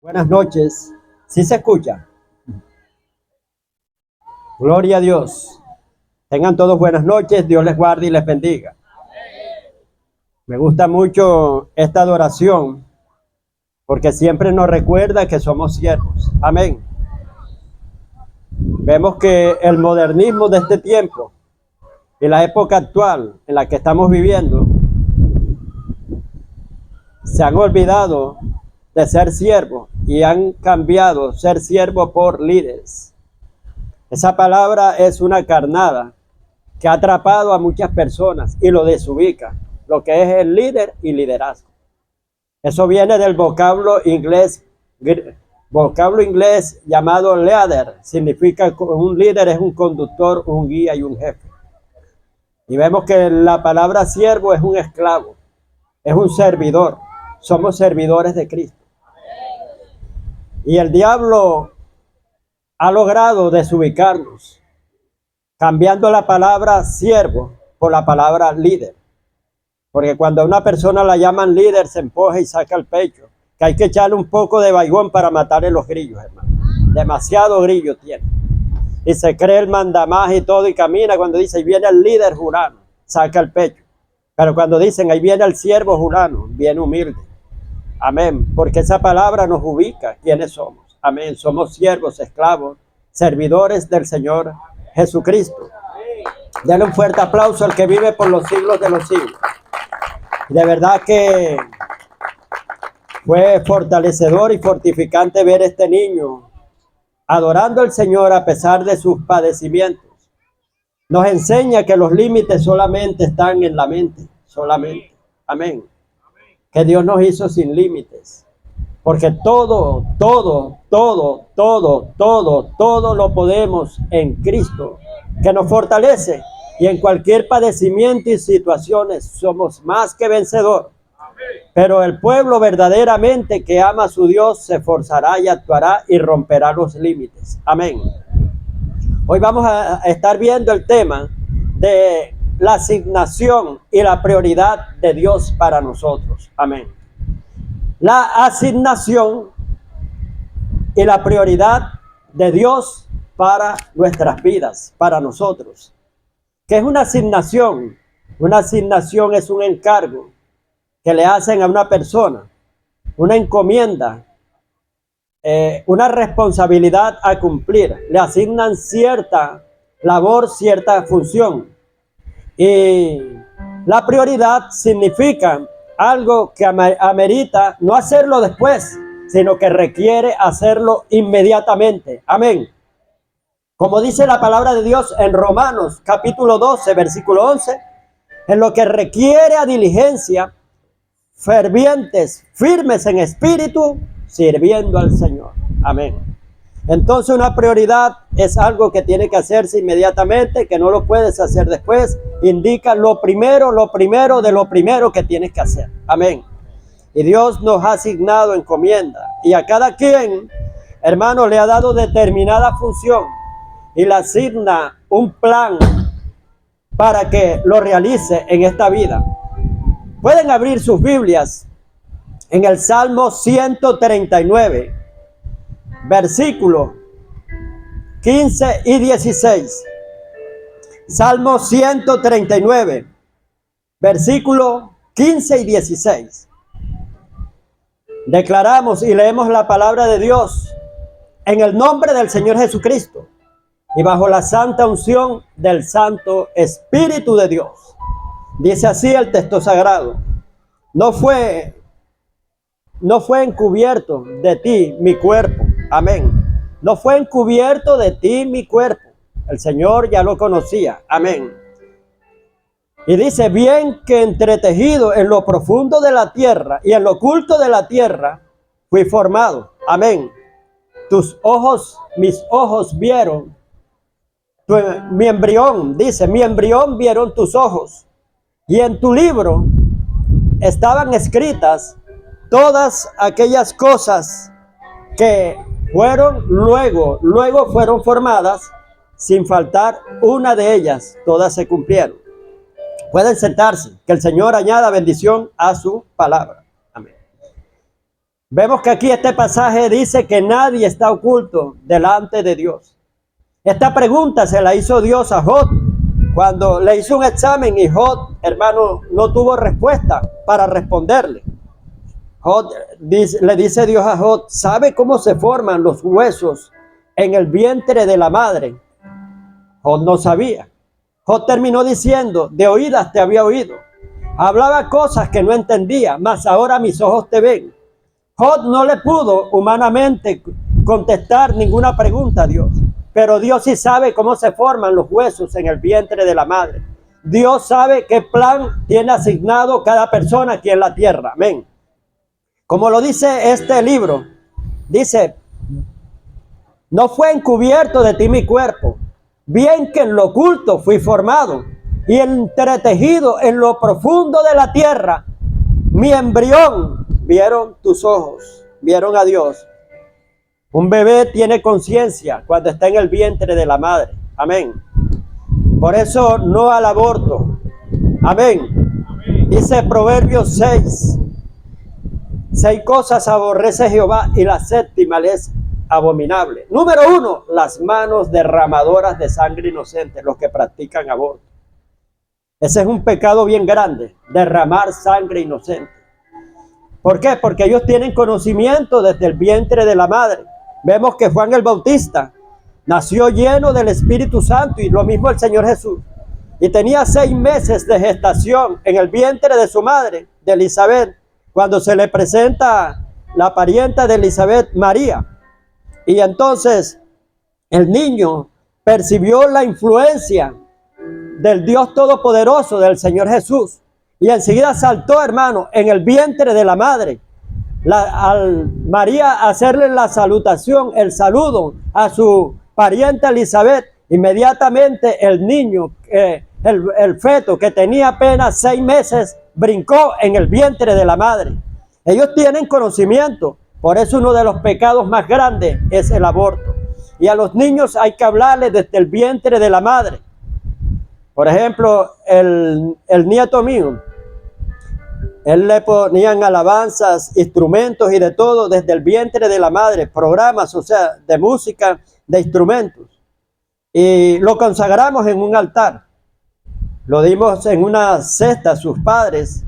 Buenas noches. ¿Sí se escucha? Gloria a Dios. Tengan todos buenas noches. Dios les guarde y les bendiga. Me gusta mucho esta adoración porque siempre nos recuerda que somos siervos. Amén. Vemos que el modernismo de este tiempo y la época actual en la que estamos viviendo se han olvidado de ser siervos y han cambiado ser siervo por líderes. Esa palabra es una carnada que ha atrapado a muchas personas y lo desubica, lo que es el líder y liderazgo. Eso viene del vocablo inglés llamado leader. Significa que un líder es un conductor, un guía y un jefe. Y vemos que la palabra siervo es un esclavo, es un servidor. Somos servidores de Cristo. Y el diablo ha logrado desubicarnos, cambiando la palabra siervo por la palabra líder. Porque cuando a una persona la llaman líder, se empuja y saca el pecho, que hay que echarle un poco de baigón para matarle los grillos, hermano. Demasiado grillo tiene. Y se cree el mandamás y todo, y camina cuando dice, ahí viene el líder fulano, saca el pecho. Pero cuando dicen, ahí viene el siervo fulano, viene humilde. Amén. Porque esa palabra nos ubica quiénes somos. Amén. Somos siervos, esclavos, servidores del Señor Jesucristo. Denle un fuerte aplauso al que vive por los siglos de los siglos. De verdad que fue fortalecedor y fortificante ver este niño adorando al Señor a pesar de sus padecimientos. Nos enseña que los límites solamente están en la mente, solamente. Amén. Que Dios nos hizo sin límites. Porque todo lo podemos en Cristo, que nos fortalece. Y en cualquier padecimiento y situaciones somos más que vencedor. Pero el pueblo verdaderamente que ama a su Dios se esforzará y actuará y romperá los límites. Amén. Hoy vamos a estar viendo el tema de la asignación y la prioridad de Dios para nosotros. Amén. La asignación y la prioridad de Dios para nuestras vidas, para nosotros. ¿Qué es una asignación? Una asignación es un encargo que le hacen a una persona, una encomienda, una responsabilidad a cumplir. Le asignan cierta labor, cierta función. Y la prioridad significa algo que amerita no hacerlo después, sino que requiere hacerlo inmediatamente. Amén. Como dice la palabra de Dios en Romanos capítulo 12, versículo 11, en lo que requiere a diligencia, fervientes, firmes en espíritu, sirviendo al Señor. Amén. Entonces una prioridad es algo que tiene que hacerse inmediatamente, que no lo puedes hacer después. Indica lo primero de lo primero que tienes que hacer. Amén. Y Dios nos ha asignado encomienda. Y a cada quien, hermano, le ha dado determinada función. Y le asigna un plan para que lo realice en esta vida. Pueden abrir sus Biblias en el Salmo 139, versículos 15 y 16. Salmo 139, versículos 15 y 16. Declaramos y leemos la palabra de Dios en el nombre del Señor Jesucristo y bajo la santa unción del Santo Espíritu de Dios. Dice así el texto sagrado: no fue encubierto de ti mi cuerpo. Amén. No fue encubierto de ti mi cuerpo. El Señor ya lo conocía. Amén. Y dice, bien que entretejido en lo profundo de la tierra y en lo oculto de la tierra, fui formado. Amén. Tus ojos, mis ojos vieron mi embrión. Dice, mi embrión vieron tus ojos. Y en tu libro estaban escritas todas aquellas cosas que fueron luego fueron formadas, sin faltar una de ellas, todas se cumplieron. Pueden sentarse, que el Señor añada bendición a su palabra. Amén. Vemos que aquí este pasaje dice que nadie está oculto delante de Dios. Esta pregunta se la hizo Dios a Job cuando le hizo un examen y Job, hermano, no tuvo respuesta para responderle. Job le dice Dios a Job, ¿sabe cómo se forman los huesos en el vientre de la madre? Job no sabía. Job terminó diciendo, de oídas te había oído. Hablaba cosas que no entendía, mas ahora mis ojos te ven. Job no le pudo humanamente contestar ninguna pregunta a Dios, pero Dios sí sabe cómo se forman los huesos en el vientre de la madre. Dios sabe qué plan tiene asignado cada persona aquí en la tierra. Amén. Como lo dice este libro, dice, no fue encubierto de ti mi cuerpo, bien que en lo oculto fui formado y entretejido en lo profundo de la tierra, mi embrión vieron tus ojos, vieron a Dios. Un bebé tiene conciencia cuando está en el vientre de la madre. Amén. Por eso no al aborto. Amén. Dice Proverbios 6. 6 cosas aborrece Jehová y la séptima le es abominable. Número 1, las manos derramadoras de sangre inocente, los que practican aborto. Ese es un pecado bien grande, derramar sangre inocente. ¿Por qué? Porque ellos tienen conocimiento desde el vientre de la madre. Vemos que Juan el Bautista nació lleno del Espíritu Santo y lo mismo el Señor Jesús. Y tenía 6 meses de gestación en el vientre de su madre, de Elizabeth, cuando se le presenta la parienta de Elizabeth, María. Y entonces el niño percibió la influencia del Dios Todopoderoso, del Señor Jesús. Y enseguida saltó, hermano, en el vientre de la madre. Al María hacerle la salutación, el saludo a su parienta Elizabeth, inmediatamente el niño, el feto que tenía apenas 6 meses, brincó en el vientre de la madre. Ellos tienen conocimiento, por eso uno de los pecados más grandes es el aborto. Y a los niños hay que hablarles desde el vientre de la madre. Por ejemplo, el nieto mío, él le ponían alabanzas, instrumentos y de todo desde el vientre de la madre, programas, o sea, de música, de instrumentos. Y lo consagramos en un altar. Lo dimos en una cesta, sus padres,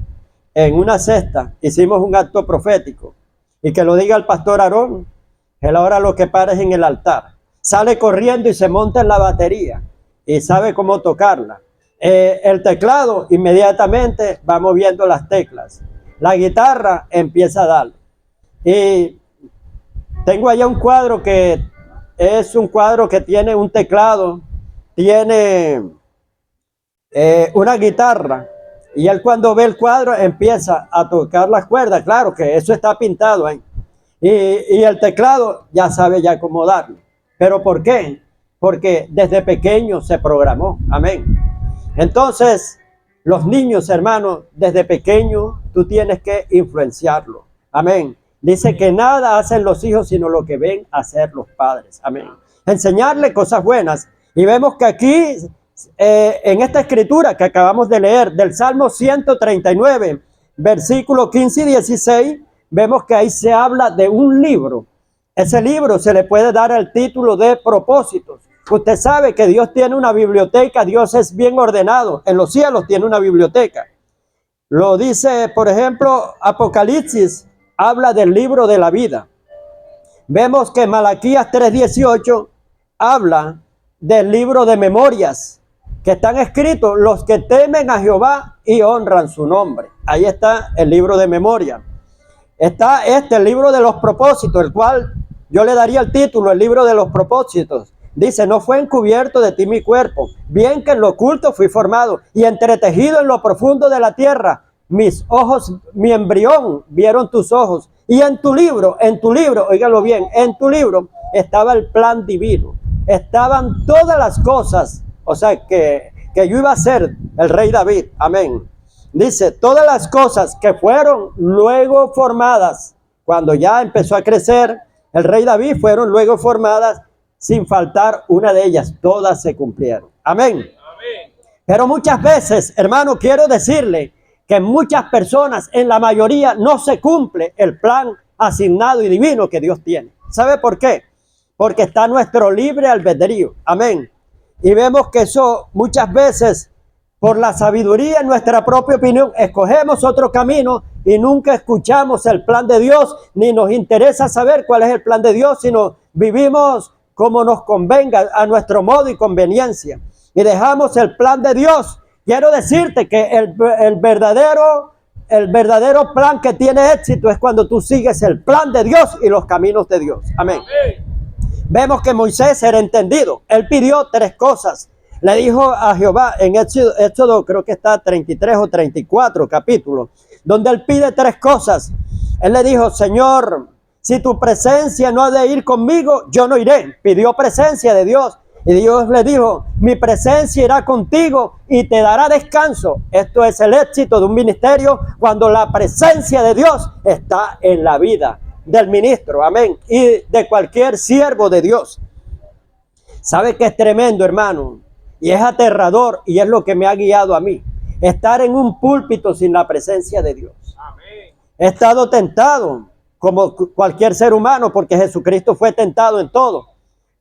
en una cesta, hicimos un acto profético. Y que lo diga el pastor Aarón, él ahora lo que para es en el altar. Sale corriendo y se monta en la batería y sabe cómo tocarla. El teclado inmediatamente va moviendo las teclas. La guitarra empieza a darle. Y tengo allá un cuadro que es un cuadro que tiene un teclado, tiene una guitarra. Y él cuando ve el cuadro empieza a tocar las cuerdas. Claro que eso está pintado ahí. Y el teclado ya sabe ya cómo darle. ¿Pero por qué? Porque desde pequeño se programó. Amén. Entonces, los niños, hermanos, desde pequeño tú tienes que influenciarlos. Amén. Dice que nada hacen los hijos sino lo que ven hacer los padres. Amén. Enseñarle cosas buenas. Y vemos que aquí, en esta escritura que acabamos de leer, del Salmo 139, versículos 15 y 16, vemos que ahí se habla de un libro. Ese libro se le puede dar el título de propósitos. Usted sabe que Dios tiene una biblioteca, Dios es bien ordenado, en los cielos tiene una biblioteca. Lo dice, por ejemplo, Apocalipsis, habla del libro de la vida. Vemos que Malaquías 3:18 habla del libro de memorias, que están escritos los que temen a Jehová y honran su nombre. Ahí está el libro de memoria. Está el libro de los propósitos, el cual yo le daría el título, el libro de los propósitos. Dice, no fue encubierto de ti mi cuerpo, bien que en lo oculto fui formado y entretejido en lo profundo de la tierra. Mis ojos, mi embrión vieron tus ojos. Y en tu libro, óigalo bien, en tu libro estaba el plan divino. Estaban todas las cosas, o sea, que yo iba a ser el rey David. Amén. Dice, todas las cosas que fueron luego formadas, cuando ya empezó a crecer el rey David, fueron luego formadas sin faltar una de ellas. Todas se cumplieron. Amén. Amén. Pero muchas veces, hermano, quiero decirle que muchas personas, en la mayoría, no se cumple el plan asignado y divino que Dios tiene. ¿Sabe por qué? Porque está nuestro libre albedrío. Amén. Y vemos que eso muchas veces, por la sabiduría en nuestra propia opinión, escogemos otro camino y nunca escuchamos el plan de Dios, ni nos interesa saber cuál es el plan de Dios, sino vivimos como nos convenga, a nuestro modo y conveniencia. Y dejamos el plan de Dios. Quiero decirte que el verdadero plan que tiene éxito es cuando tú sigues el plan de Dios y los caminos de Dios. Amén. Vemos que Moisés era entendido. Él pidió 3 cosas. Le dijo a Jehová en Éxodo, creo que está 33 o 34 capítulos, donde él pide 3 cosas. Él le dijo: Señor, si tu presencia no ha de ir conmigo, yo no iré. Pidió presencia de Dios. Y Dios le dijo: mi presencia irá contigo y te dará descanso. Esto es el éxito de un ministerio, cuando la presencia de Dios está en la vida del ministro, amén, y de cualquier siervo de Dios. ¿Sabe que es tremendo, hermano? Y es aterrador, y es lo que me ha guiado a mí, estar en un púlpito sin la presencia de Dios. Amén. He estado tentado, como cualquier ser humano, porque Jesucristo fue tentado en todo.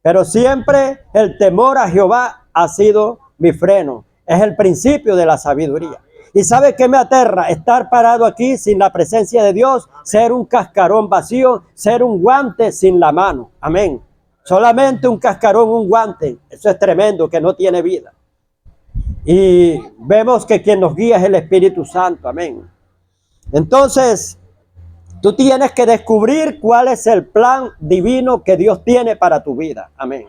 Pero siempre el temor a Jehová ha sido mi freno. Es el principio de la sabiduría. ¿Y sabe qué me aterra? Estar parado aquí sin la presencia de Dios, ser un cascarón vacío, ser un guante sin la mano. Amén. Solamente un cascarón, un guante. Eso es tremendo, que no tiene vida. Y vemos que quien nos guía es el Espíritu Santo. Amén. Entonces, tú tienes que descubrir cuál es el plan divino que Dios tiene para tu vida. Amén.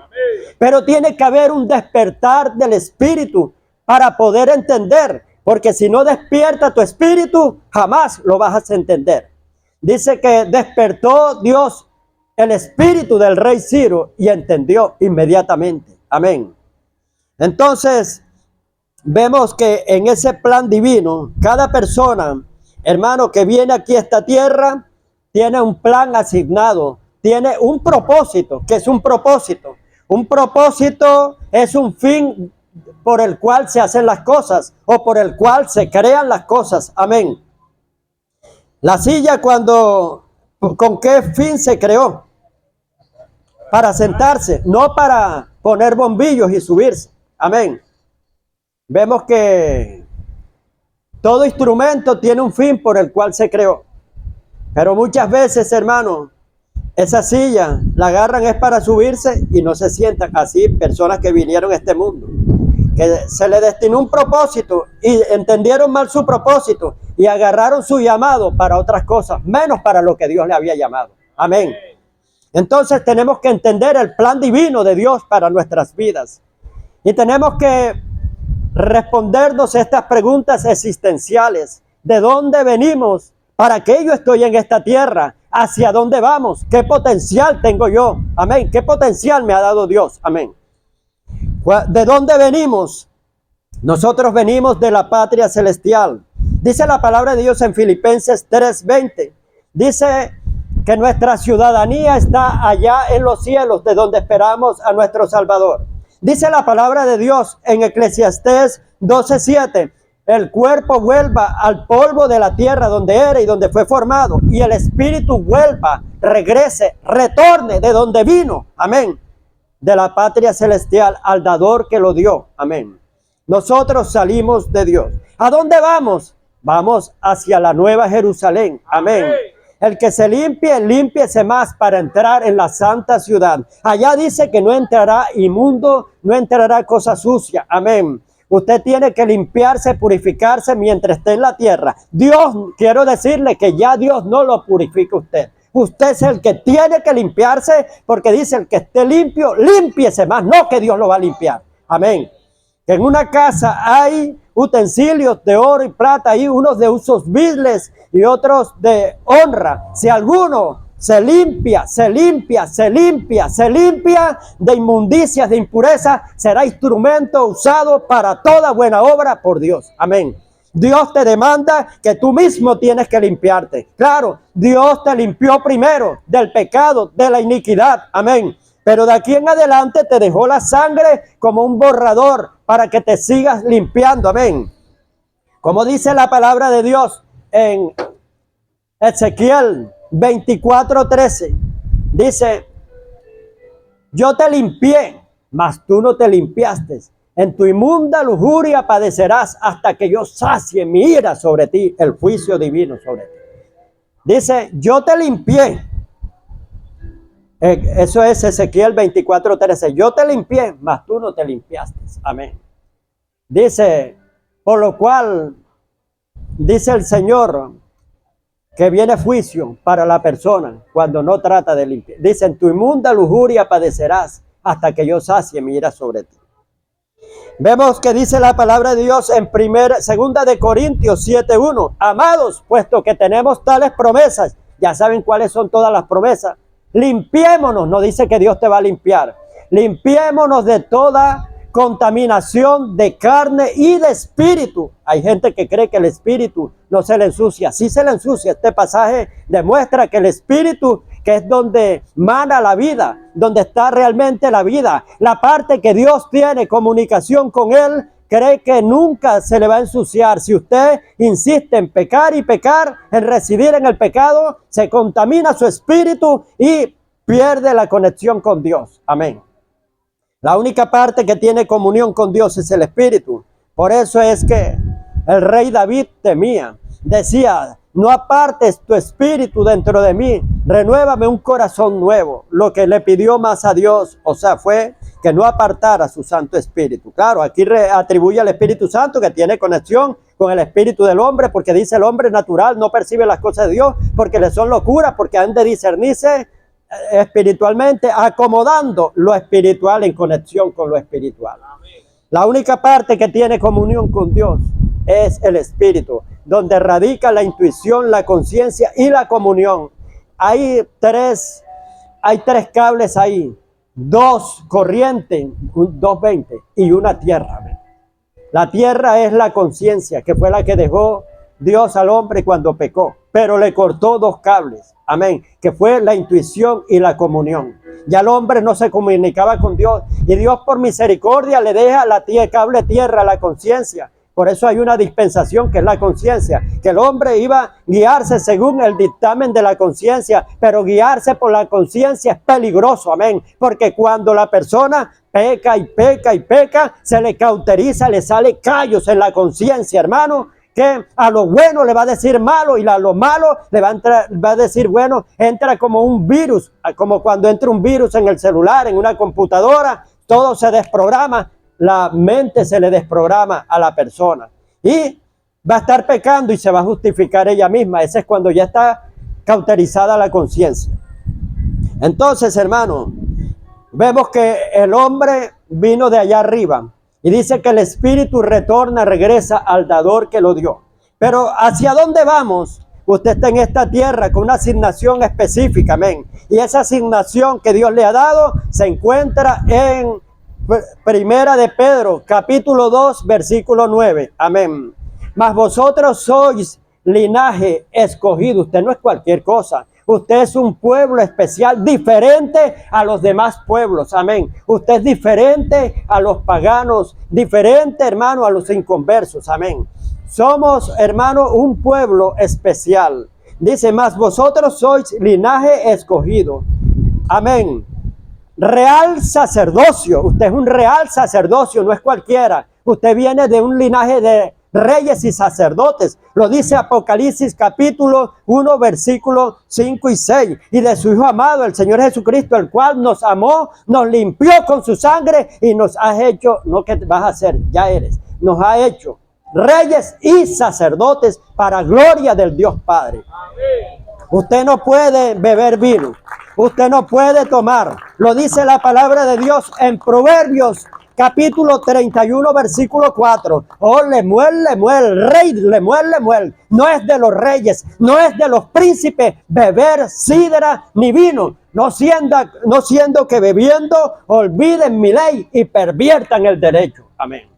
Pero tiene que haber un despertar del Espíritu para poder entender. Porque si no despierta tu espíritu, jamás lo vas a entender. Dice que despertó Dios el espíritu del rey Ciro y entendió inmediatamente. Amén. Entonces, vemos que en ese plan divino, cada persona, hermano, que viene aquí a esta tierra, tiene un plan asignado, tiene un propósito. ¿Qué es un propósito? Un propósito es un fin por el cual se hacen las cosas, o por el cual se crean las cosas. Amén. La silla, ¿con qué fin se creó? Para sentarse, no para poner bombillos y subirse. Amén. Vemos que todo instrumento tiene un fin por el cual se creó. Pero muchas veces, hermano, esa silla la agarran es para subirse y no se sientan. Así personas que vinieron a este mundo, que se le destinó un propósito y entendieron mal su propósito y agarraron su llamado para otras cosas, menos para lo que Dios le había llamado. Amén. Entonces tenemos que entender el plan divino de Dios para nuestras vidas. Y tenemos que respondernos estas preguntas existenciales. ¿De dónde venimos? ¿Para qué yo estoy en esta tierra? ¿Hacia dónde vamos? ¿Qué potencial tengo yo? Amén. ¿Qué potencial me ha dado Dios? Amén. ¿De dónde venimos? Nosotros venimos de la patria celestial. Dice la palabra de Dios en Filipenses 3:20. Dice que nuestra ciudadanía está allá en los cielos, de donde esperamos a nuestro Salvador. Dice la palabra de Dios en Eclesiastés 12:7. El cuerpo vuelva al polvo de la tierra donde era y donde fue formado, y el espíritu vuelva, regrese, retorne de donde vino. Amén. De la patria celestial al dador que lo dio. Amén. Nosotros salimos de Dios. ¿A dónde vamos? Vamos hacia la nueva Jerusalén. Amén. El que se limpie, límpiese más para entrar en la santa ciudad. Allá dice que no entrará inmundo, no entrará cosa sucia. Amén. Usted tiene que limpiarse, purificarse mientras esté en la tierra. Dios, quiero decirle que ya Dios no lo purifica usted. Usted es el que tiene que limpiarse, porque dice: el que esté limpio, límpiese más, no que Dios lo va a limpiar. Amén. Que en una casa hay utensilios de oro y plata, hay unos de usos viles y otros de honra. Si alguno se limpia de inmundicias, de impureza, será instrumento usado para toda buena obra por Dios. Amén. Dios te demanda que tú mismo tienes que limpiarte. Claro, Dios te limpió primero del pecado, de la iniquidad. Amén. Pero de aquí en adelante te dejó la sangre como un borrador para que te sigas limpiando. Amén. Como dice la palabra de Dios en Ezequiel 24:13 dice: yo te limpié, mas tú no te limpiaste. En tu inmunda lujuria padecerás hasta que yo sacie mi ira sobre ti, el juicio divino sobre ti. Dice: yo te limpié. Eso es Ezequiel 24:13. Yo te limpié, mas tú no te limpiaste. Amén. Dice: por lo cual, dice el Señor, que viene juicio para la persona cuando no trata de limpiar. Dice: en tu inmunda lujuria padecerás hasta que yo sacie mi ira sobre ti. Vemos que dice la palabra de Dios en segunda de Corintios 7:1. Amados, puesto que tenemos tales promesas, ya saben cuáles son todas las promesas. Limpiémonos, no dice que Dios te va a limpiar. Limpiémonos de toda contaminación de carne y de espíritu. Hay gente que cree que el espíritu no se le ensucia. Sí se le ensucia. Este pasaje demuestra que el espíritu, que es donde mana la vida, donde está realmente la vida, la parte que Dios tiene comunicación con él, cree que nunca se le va a ensuciar. Si usted insiste en pecar y pecar, en residir en el pecado, se contamina su espíritu y pierde la conexión con Dios. Amén. La única parte que tiene comunión con Dios es el espíritu. Por eso es que el rey David temía. Decía: no apartes tu espíritu dentro de mí, renuévame un corazón nuevo. Lo que le pidió más a Dios, fue que no apartara su Santo Espíritu. Claro, aquí atribuye al Espíritu Santo que tiene conexión con el espíritu del hombre, porque dice: el hombre natural no percibe las cosas de Dios porque le son locuras, porque han de discernirse espiritualmente, acomodando lo espiritual en conexión con lo espiritual. La única parte que tiene comunión con Dios es el espíritu, donde radica la intuición, la conciencia y la comunión. Hay tres cables ahí, dos corrientes, 220 y una tierra. La tierra es la conciencia, que fue la que dejó Dios al hombre cuando pecó, pero le cortó dos cables, amén, que fue la intuición y la comunión. Ya el hombre no se comunicaba con Dios, y Dios por misericordia le deja cable tierra, la conciencia. Por eso hay una dispensación que es la conciencia, que el hombre iba a guiarse según el dictamen de la conciencia, pero guiarse por la conciencia es peligroso, amén, porque cuando la persona peca y peca y peca, se le cauteriza, le sale callos en la conciencia, hermano, que a lo bueno le va a decir malo y a lo malo le va a decir bueno. Entra como un virus, como cuando entra un virus en el celular, en una computadora, todo se desprograma, la mente se le desprograma a la persona y va a estar pecando y se va a justificar ella misma. Ese es cuando ya está cauterizada la conciencia. Entonces, hermano, vemos que el hombre vino de allá arriba. Y dice que el espíritu regresa al dador que lo dio. Pero ¿hacia dónde vamos? Usted está en esta tierra con una asignación específica, amén. Y esa asignación que Dios le ha dado se encuentra en Primera de Pedro, capítulo 2, versículo 9. Amén. Mas vosotros sois linaje escogido. Usted no es cualquier cosa. Usted es un pueblo especial, diferente a los demás pueblos. Amén. Usted es diferente a los paganos, diferente, hermano, a los inconversos. Amén. Somos, hermano, un pueblo especial. Dice: mas vosotros sois linaje escogido. Amén. Real sacerdocio. Usted es un real sacerdocio, no es cualquiera. Usted viene de un linaje de reyes y sacerdotes. Lo dice Apocalipsis capítulo 1, versículos 5 y 6. Y de su Hijo amado, el Señor Jesucristo, el cual nos amó, nos limpió con su sangre y nos ha hecho, no que vas a ser, ya eres, nos ha hecho reyes y sacerdotes para gloria del Dios Padre. Usted no puede beber vino. Usted no puede tomar. Lo dice la palabra de Dios en Proverbios capítulo 31, versículo 4. Oh, Lemuel, rey, Lemuel. No es de los reyes, no es de los príncipes beber sidra ni vino, no siendo que bebiendo olviden mi ley y perviertan el derecho. Amén.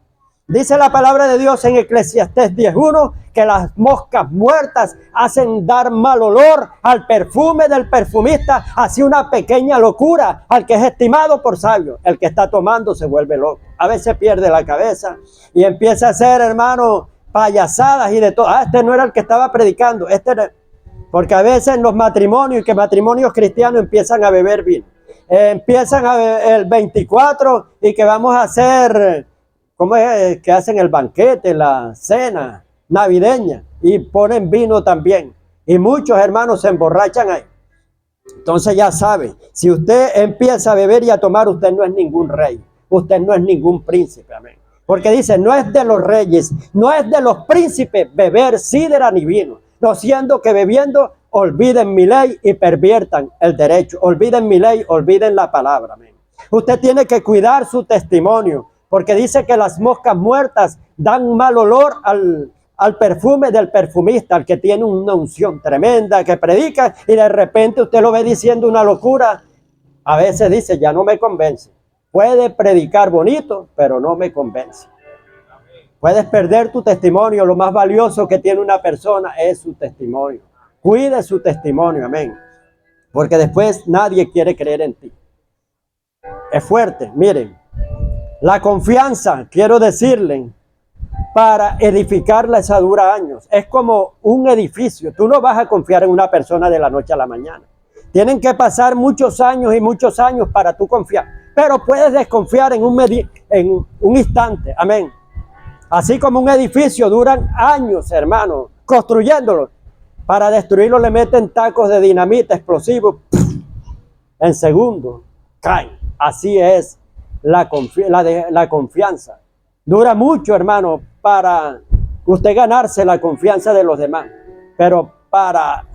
Dice la palabra de Dios en Eclesiastés 10:1 que las moscas muertas hacen dar mal olor al perfume del perfumista, así una pequeña locura al que es estimado por sabio. El que está tomando se vuelve loco. A veces pierde la cabeza y empieza a hacer, hermano, payasadas y de todo. Este no era el que estaba predicando, Porque a veces en los matrimonios, que matrimonios cristianos empiezan a beber vino. Empiezan el 24 y que vamos a hacer, ¿cómo es? Que hacen el banquete, la cena navideña y ponen vino también. Y muchos hermanos se emborrachan ahí. Entonces ya sabe, si usted empieza a beber y a tomar, usted no es ningún rey, usted no es ningún príncipe, amén. Porque dice, no es de los reyes, no es de los príncipes beber sidra ni vino, no siendo que bebiendo olviden mi ley y perviertan el derecho, olviden mi ley, olviden la palabra, amén. Usted tiene que cuidar su testimonio, porque dice que las moscas muertas dan un mal olor al perfume del perfumista, al que tiene una unción tremenda, que predica y de repente usted lo ve diciendo una locura. A veces dice, ya no me convence. Puede predicar bonito, pero no me convence. Puedes perder tu testimonio. Lo más valioso que tiene una persona es su testimonio. Cuide su testimonio, amén. Porque después nadie quiere creer en ti. Es fuerte, miren. La confianza, quiero decirle, para edificarla esa dura años. Es como un edificio. Tú no vas a confiar en una persona de la noche a la mañana. Tienen que pasar muchos años y muchos años para tú confiar. Pero puedes desconfiar en un instante. Amén. Así como un edificio duran años, hermano, construyéndolo. Para destruirlo le meten tacos de dinamita explosivos. En segundos caen. Así es la confianza. Dura mucho, hermano, para usted ganarse la confianza de los demás. Pero para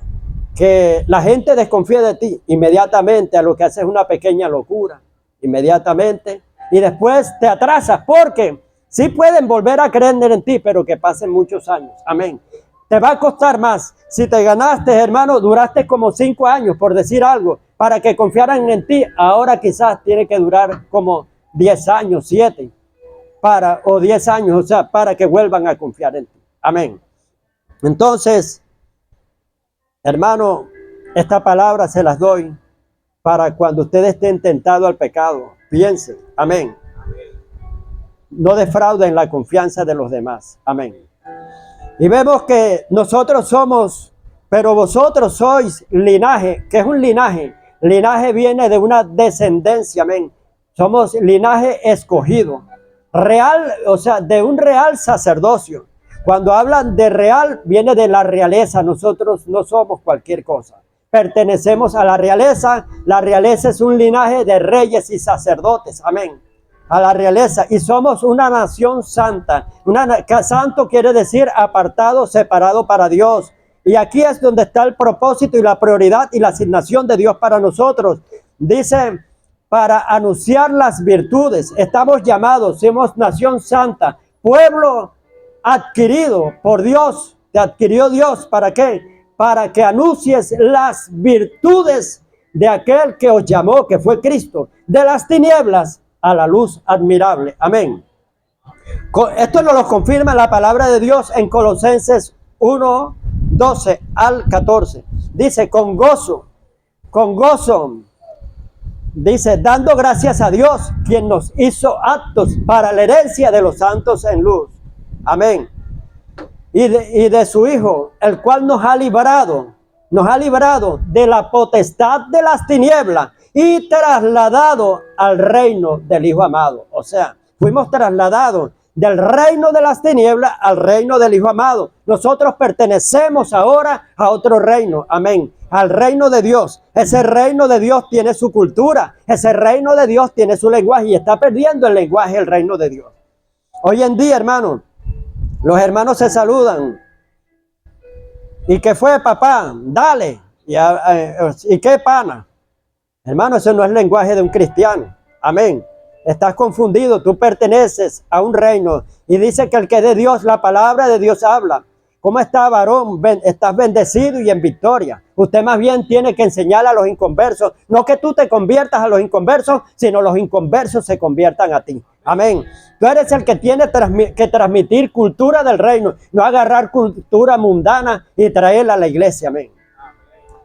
que la gente desconfíe de ti, inmediatamente a lo que hace es una pequeña locura. Inmediatamente. Y después te atrasas, porque sí pueden volver a creer en ti, pero que pasen muchos años. Amén. Te va a costar más. Si te ganaste, hermano, duraste como 5 años, por decir algo, para que confiaran en ti. Ahora quizás tiene que durar como 10 años, 7. O 10 años, o sea, para que vuelvan a confiar en ti. Amén. Entonces, hermano, esta palabra se las doy para cuando ustedes estén tentados al pecado. Piensen, amén. No defrauden la confianza de los demás. Amén. Y vemos que nosotros somos, pero vosotros sois linaje. ¿Qué es un linaje? Linaje viene de una descendencia, amén. Somos linaje escogido. Real, o sea, de un real sacerdocio. Cuando hablan de real, viene de la realeza. Nosotros no somos cualquier cosa. Pertenecemos a la realeza. La realeza es un linaje de reyes y sacerdotes. Amén. A la realeza. Y somos una nación santa. Santo quiere decir apartado, separado para Dios. Y aquí es donde está el propósito y la prioridad y la asignación de Dios para nosotros. Dice, para anunciar las virtudes. Estamos llamados, somos nación santa, pueblo adquirido por Dios. Te adquirió Dios, ¿para qué? Para que anuncies las virtudes de aquel que os llamó, que fue Cristo, de las tinieblas a la luz admirable. Amén. Esto nos lo confirma la palabra de Dios en Colosenses 1, 12 al 14. Dice, con gozo, dice, dando gracias a Dios, quien nos hizo aptos para la herencia de los santos en luz. Amén. Y de su Hijo, el cual nos ha librado de la potestad de las tinieblas y trasladado al reino del Hijo amado. O sea, fuimos trasladados del reino de las tinieblas al reino del Hijo amado. Nosotros pertenecemos ahora a otro reino. Amén. Al reino de Dios. Ese reino de Dios tiene su cultura. Ese reino de Dios tiene su lenguaje y está perdiendo el lenguaje el reino de Dios. Hoy en día, hermano, los hermanos se saludan. ¿Y qué fue, papá? Dale. ¿Y qué, pana? Hermano, eso no es el lenguaje de un cristiano. Amén. Estás confundido. Tú perteneces a un reino. Y dice que el que es de Dios, la palabra de Dios habla. ¿Cómo está, varón? Estás bendecido y en victoria. Usted más bien tiene que enseñar a los inconversos. No que tú te conviertas a los inconversos, sino los inconversos se conviertan a ti. Amén. Tú eres el que tiene que transmitir cultura del reino. No agarrar cultura mundana y traerla a la iglesia. Amén.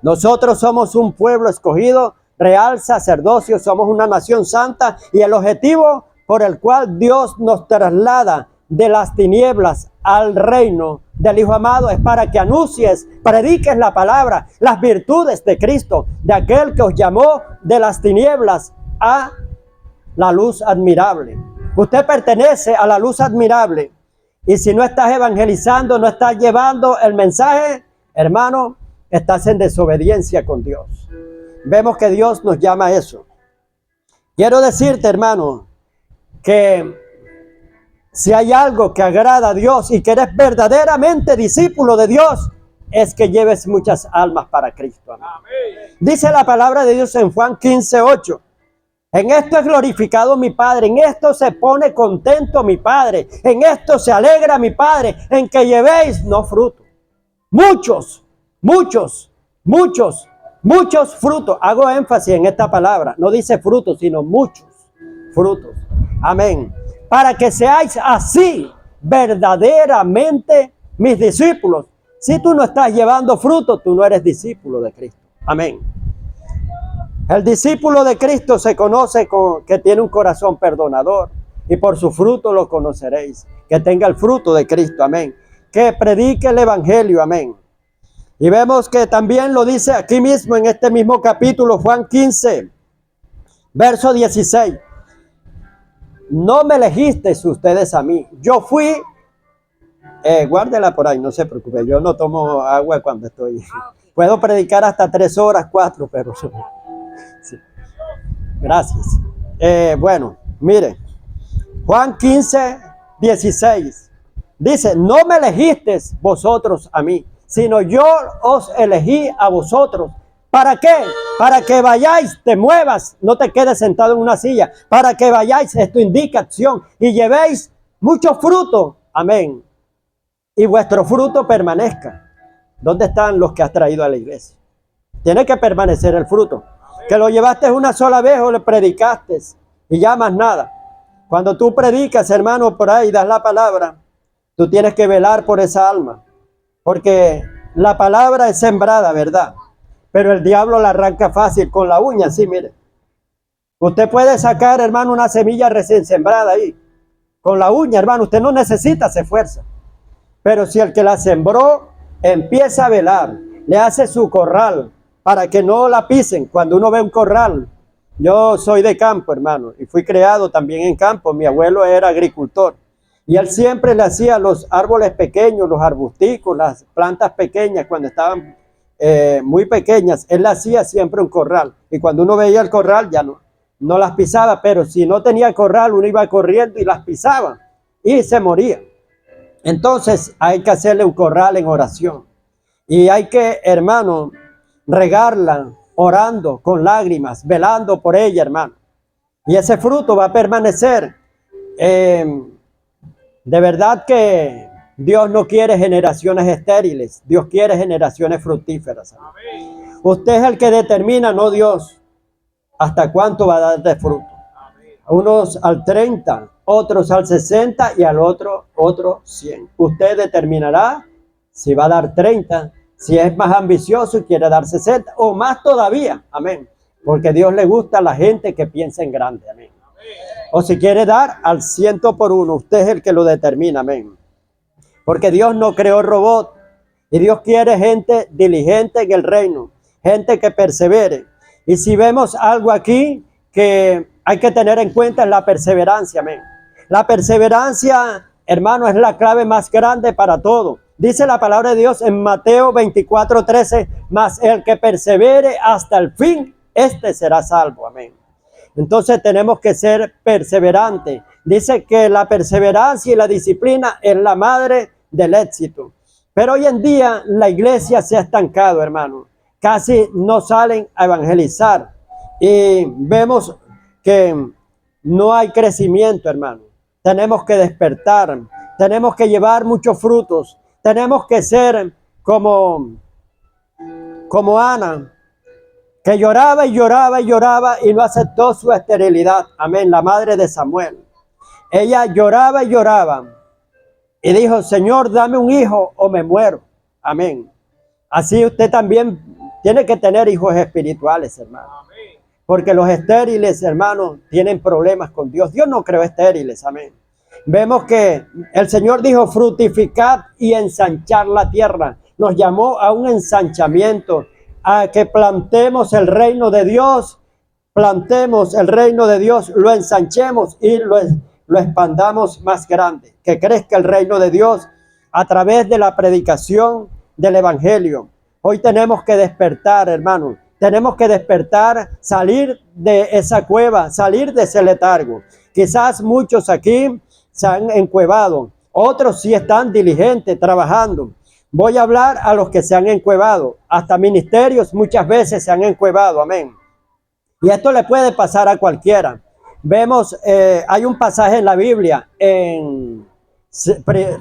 Nosotros somos un pueblo escogido, real sacerdocio. Somos una nación santa. Y el objetivo por el cual Dios nos traslada de las tinieblas al reino del Hijo amado es para que anuncies, prediques la palabra, las virtudes de Cristo, de aquel que os llamó de las tinieblas a la luz admirable. Usted pertenece a la luz admirable. Y si no estás evangelizando, no estás llevando el mensaje, hermano, estás en desobediencia con Dios. Vemos que Dios nos llama a eso. Quiero decirte, hermano, que si hay algo que agrada a Dios y que eres verdaderamente discípulo de Dios, es que lleves muchas almas para Cristo. Amén. Dice la palabra de Dios en Juan 15:8. En esto es glorificado mi Padre, en esto se pone contento mi Padre, en esto se alegra mi Padre, en que llevéis no fruto. Muchos frutos. Hago énfasis en esta palabra, no dice frutos, sino muchos frutos. Amén. Para que seáis así verdaderamente mis discípulos. Si tú no estás llevando fruto, tú no eres discípulo de Cristo. Amén. El discípulo de Cristo se conoce que tiene un corazón perdonador, y por su fruto lo conoceréis. Que tenga el fruto de Cristo, amén. Que predique el evangelio, amén. Y vemos que también lo dice aquí mismo en este mismo capítulo, Juan 15, verso 16. No me elegisteis ustedes a mí, yo fui, guárdela por ahí, no se preocupe, yo no tomo agua cuando estoy, puedo predicar hasta 3 horas, 4, pero sí. Gracias. Bueno, mire, Juan 15, 16, dice, no me elegisteis vosotros a mí, sino yo os elegí a vosotros. ¿Para qué? Para que vayáis, te muevas, no te quedes sentado en una silla. Para que vayáis, esto indica acción, y llevéis mucho fruto. Amén. Y vuestro fruto permanezca. ¿Dónde están los que has traído a la iglesia? Tiene que permanecer el fruto. Que lo llevaste una sola vez o le predicaste y ya más nada. Cuando tú predicas, hermano, por ahí das la palabra, tú tienes que velar por esa alma. Porque la palabra es sembrada, ¿verdad? Pero el diablo la arranca fácil con la uña, sí, mire. Usted puede sacar, hermano, una semilla recién sembrada ahí. Con la uña, hermano, usted no necesita hacer fuerza. Pero si el que la sembró empieza a velar, le hace su corral para que no la pisen. Cuando uno ve un corral, yo soy de campo, hermano, y fui criado también en campo. Mi abuelo era agricultor. Y él siempre le hacía los árboles pequeños, los arbusticos, las plantas pequeñas, cuando estaban muy pequeñas, él le hacía siempre un corral. Y cuando uno veía el corral, ya no las pisaba, pero si no tenía corral, uno iba corriendo y las pisaba y se moría. Entonces hay que hacerle un corral en oración. Y hay que, hermano, regarla, orando con lágrimas, velando por ella, hermano. Y ese fruto va a permanecer. De verdad que Dios no quiere generaciones estériles, Dios quiere generaciones fructíferas. Amén. Usted es el que determina, no Dios, hasta cuánto va a dar de fruto. Amén. Unos al 30, otros al 60 y al otro 100. Usted determinará si va a dar 30, si es más ambicioso y quiere dar 60 o más todavía. Amén. Porque Dios le gusta a la gente que piensa en grande. Amén. O si quiere dar al 100 por 1, usted es el que lo determina, amén. Porque Dios no creó robot y Dios quiere gente diligente en el reino, gente que persevere. Y si vemos algo aquí que hay que tener en cuenta es la perseverancia, amén. La perseverancia, hermano, es la clave más grande para todo. Dice la palabra de Dios en Mateo 24:13, mas el que persevere hasta el fin, este será salvo, amén. Entonces tenemos que ser perseverantes. Dice que la perseverancia y la disciplina es la madre del éxito. Pero hoy en día la iglesia se ha estancado, hermano. Casi no salen a evangelizar. Y vemos que no hay crecimiento, hermano. Tenemos que despertar. Tenemos que llevar muchos frutos. Tenemos que ser como Ana, que lloraba y lloraba y lloraba y no aceptó su esterilidad. Amén, la madre de Samuel. Ella lloraba y lloraba y dijo, Señor, dame un hijo o me muero. Amén. Así usted también tiene que tener hijos espirituales, hermano. Porque los estériles, hermanos, tienen problemas con Dios. Dios no creó estériles, amén. Vemos que el Señor dijo: fructificad y ensanchar la tierra. Nos llamó a un ensanchamiento, a que plantemos el reino de Dios, lo ensanchemos y lo expandamos más grande, que crezca el reino de Dios a través de la predicación del Evangelio. Hoy tenemos que despertar, hermanos. Tenemos que despertar, salir de esa cueva, salir de ese letargo. Quizás muchos aquí se han encuevado, otros sí están diligentes, trabajando. Voy a hablar a los que se han encuevado. Hasta ministerios muchas veces se han encuevado, amén. Y esto le puede pasar a cualquiera. Vemos, hay un pasaje en la Biblia, en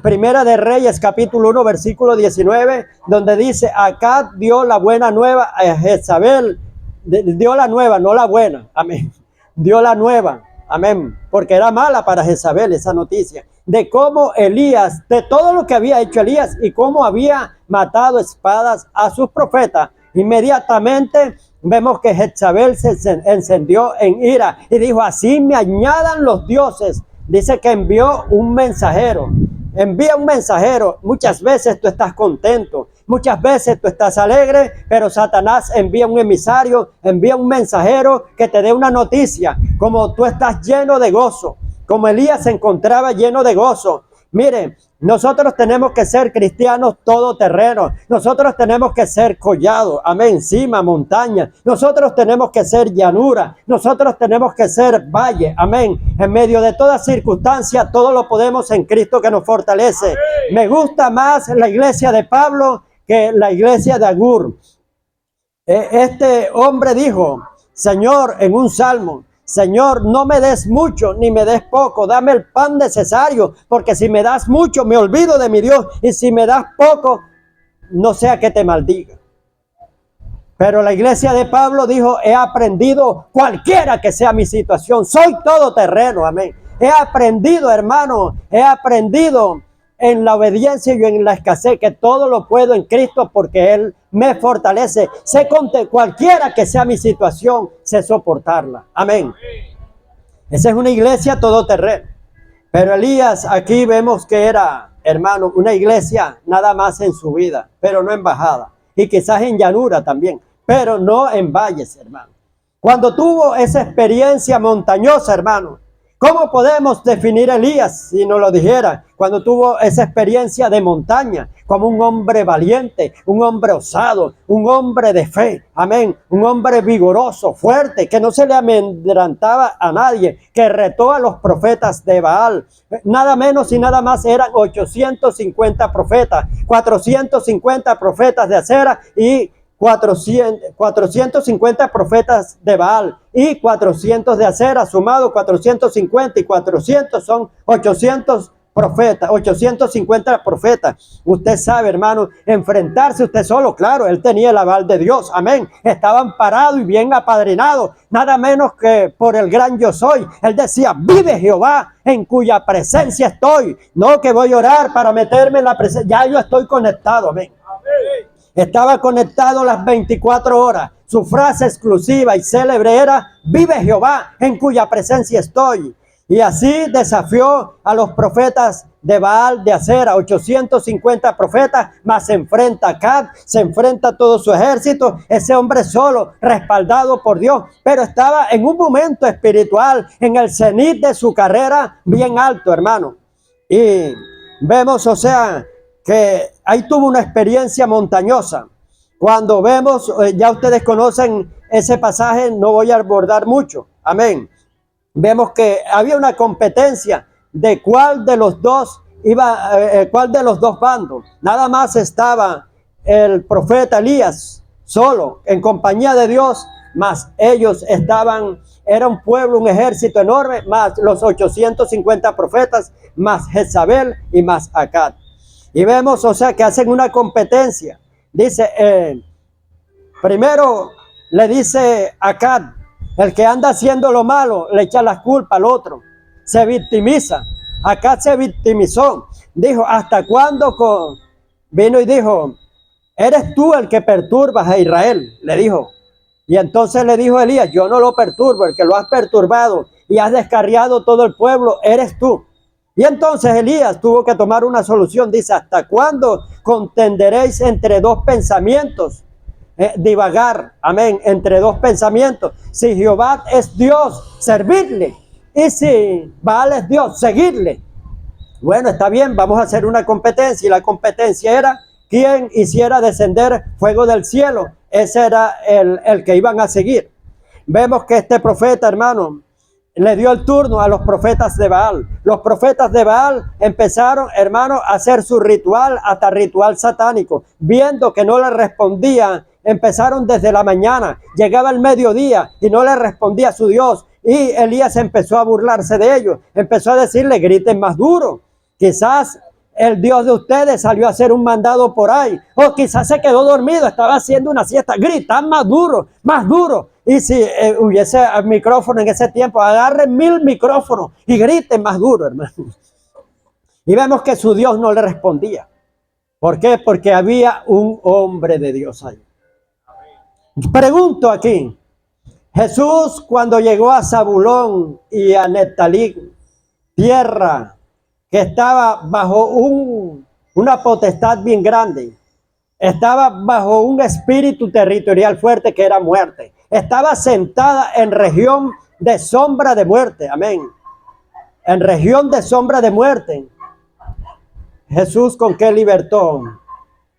Primera de Reyes, capítulo 1, versículo 19, donde dice: Acab dio la buena nueva a Jezabel. Dio la nueva, no la buena, amén. Dio la nueva, amén, porque era mala para Jezabel esa noticia, de cómo Elías, de todo lo que había hecho Elías y cómo había matado espadas a sus profetas. Inmediatamente vemos que Jezabel se encendió en ira y dijo: así me añadan los dioses. Dice que envió un mensajero. Envía un mensajero. Muchas veces tú estás contento, muchas veces tú estás alegre, pero Satanás envía un emisario, envía un mensajero que te dé una noticia, como tú estás lleno de gozo, como Elías se encontraba lleno de gozo. Mire, nosotros tenemos que ser cristianos todoterrenos. Nosotros tenemos que ser collado, amén, cima, montaña. Nosotros tenemos que ser llanura. Nosotros tenemos que ser valle, amén. En medio de toda circunstancia, todo lo podemos en Cristo que nos fortalece. Me gusta más la iglesia de Pablo que la iglesia de Agur. Este hombre dijo, Señor, en un salmo: Señor, no me des mucho ni me des poco, dame el pan necesario, porque si me das mucho me olvido de mi Dios, y si me das poco, no sea que te maldiga. Pero la iglesia de Pablo dijo: he aprendido, cualquiera que sea mi situación, soy todoterreno, amén. He aprendido, hermano, he aprendido en la obediencia y en la escasez, que todo lo puedo en Cristo porque Él me fortalece. Sé cualquiera que sea mi situación, sé soportarla. Amén. Esa es una iglesia todoterreno. Pero Elías, aquí vemos que era, hermano, una iglesia nada más en subida, pero no en bajada. Y quizás en llanura también, pero no en valles, hermano. Cuando tuvo esa experiencia montañosa, hermano, ¿cómo podemos definir a Elías si no lo dijera? Cuando tuvo esa experiencia de montaña, como un hombre valiente, un hombre osado, un hombre de fe, amén, un hombre vigoroso, fuerte, que no se le amedrentaba a nadie, que retó a los profetas de Baal. Nada menos y nada más eran 850 profetas, 450 profetas de Acera y 450 profetas de Baal y 400 de Acera, sumado 450 y 400 son 800 profetas, 850 profetas. Usted sabe, hermano, enfrentarse usted solo, claro, él tenía el aval de Dios, amén. Estaban parados y bien apadrinados, nada menos que por el gran yo soy. Él decía: vive Jehová, en cuya presencia estoy. No que voy a orar para meterme en la presencia, ya yo estoy conectado, amén. Estaba conectado las 24 horas. Su frase exclusiva y célebre era: vive Jehová, en cuya presencia estoy. Y así desafió a los profetas de Baal, de Acera, 850 profetas, más se enfrenta a Acab, se enfrenta a todo su ejército, ese hombre solo, respaldado por Dios, pero estaba en un momento espiritual, en el cenit de su carrera, bien alto, hermano. Y vemos, o sea, que ahí tuvo una experiencia montañosa. Cuando vemos, ya ustedes conocen ese pasaje, no voy a abordar mucho, amén. Vemos que había una competencia de cuál de los dos cuál de los dos bandos. Nada más estaba el profeta Elías solo, en compañía de Dios, más ellos estaban, era un pueblo, un ejército enorme, más los 850 profetas, más Jezabel y más Acab. Y vemos, o sea, que hacen una competencia. Dice, primero le dice Acab: el que anda haciendo lo malo le echa la culpa al otro, se victimiza. Acab se victimizó. Dijo: ¿hasta cuándo? Vino y dijo: ¿eres tú el que perturbas a Israel? Le dijo. Y entonces le dijo Elías: yo no lo perturbo, el que lo has perturbado y has descarriado todo el pueblo eres tú. Y entonces Elías tuvo que tomar una solución. Dice, ¿hasta cuándo contenderéis entre dos pensamientos? Divagar, amén, entre dos pensamientos. Si Jehová es Dios, servirle. Y si Baal es Dios, seguirle. Bueno, está bien, vamos a hacer una competencia. Y la competencia era quien hiciera descender fuego del cielo. Ese era el que iban a seguir. Vemos que este profeta, hermano, le dio el turno a los profetas de Baal. Los profetas de Baal empezaron, hermano, a hacer su ritual, hasta ritual satánico. Viendo que no le respondían, empezaron desde la mañana. Llegaba el mediodía y no le respondía a su Dios. Y Elías empezó a burlarse de ellos. Empezó a decirle, griten más duro. Quizás el Dios de ustedes salió a hacer un mandado por ahí. O quizás se quedó dormido, estaba haciendo una siesta. Gritan más duro, más duro. Y si hubiese micrófono en ese tiempo, agarren 1000 micrófonos y griten más duro, hermano. Y vemos que su Dios no le respondía. ¿Por qué? Porque había un hombre de Dios ahí. Pregunto aquí, Jesús cuando llegó a Zabulón y a Neftalí, tierra que estaba bajo una potestad bien grande, estaba bajo un espíritu territorial fuerte que era muerte, estaba sentada en región de sombra de muerte, amén, en región de sombra de muerte. Jesús, ¿con qué libertó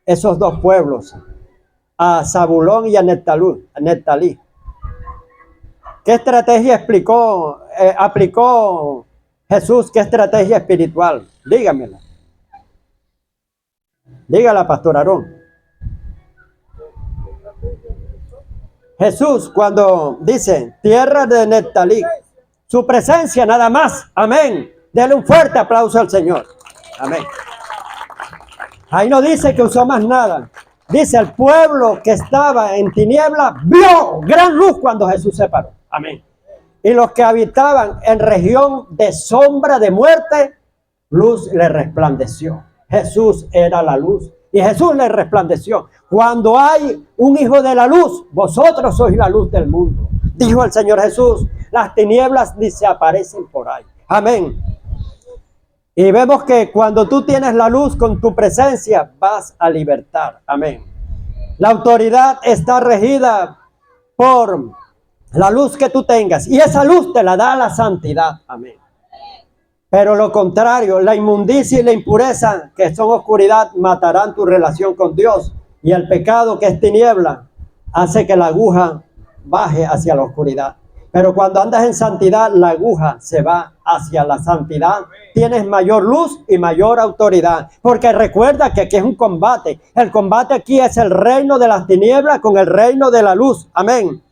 esos dos pueblos? A Zabulón y a Neftalí. ¿Qué estrategia aplicó Jesús? ¿Qué estrategia espiritual? Dígamela. Dígala, Pastor Aarón. Jesús, cuando dice tierra de Neftalí, su presencia nada más. Amén. Dele un fuerte aplauso al Señor. Amén. Ahí no dice que usó más nada. Dice, el pueblo que estaba en tinieblas vio gran luz cuando Jesús se paró. Amén. Y los que habitaban en región de sombra de muerte, luz le resplandeció. Jesús era la luz y Jesús le resplandeció. Cuando hay un hijo de la luz, vosotros sois la luz del mundo. Dijo el Señor Jesús, las tinieblas ni se aparecen por ahí. Amén. Y vemos que cuando tú tienes la luz con tu presencia, vas a libertar. Amén. La autoridad está regida por la luz que tú tengas. Y esa luz te la da la santidad. Amén. Pero lo contrario, la inmundicia y la impureza, que son oscuridad, matarán tu relación con Dios. Y el pecado, que es tiniebla, hace que la aguja baje hacia la oscuridad. Pero cuando andas en santidad, la aguja se va hacia la santidad. Tienes mayor luz y mayor autoridad. Porque recuerda que aquí es un combate. El combate aquí es el reino de las tinieblas con el reino de la luz. Amén.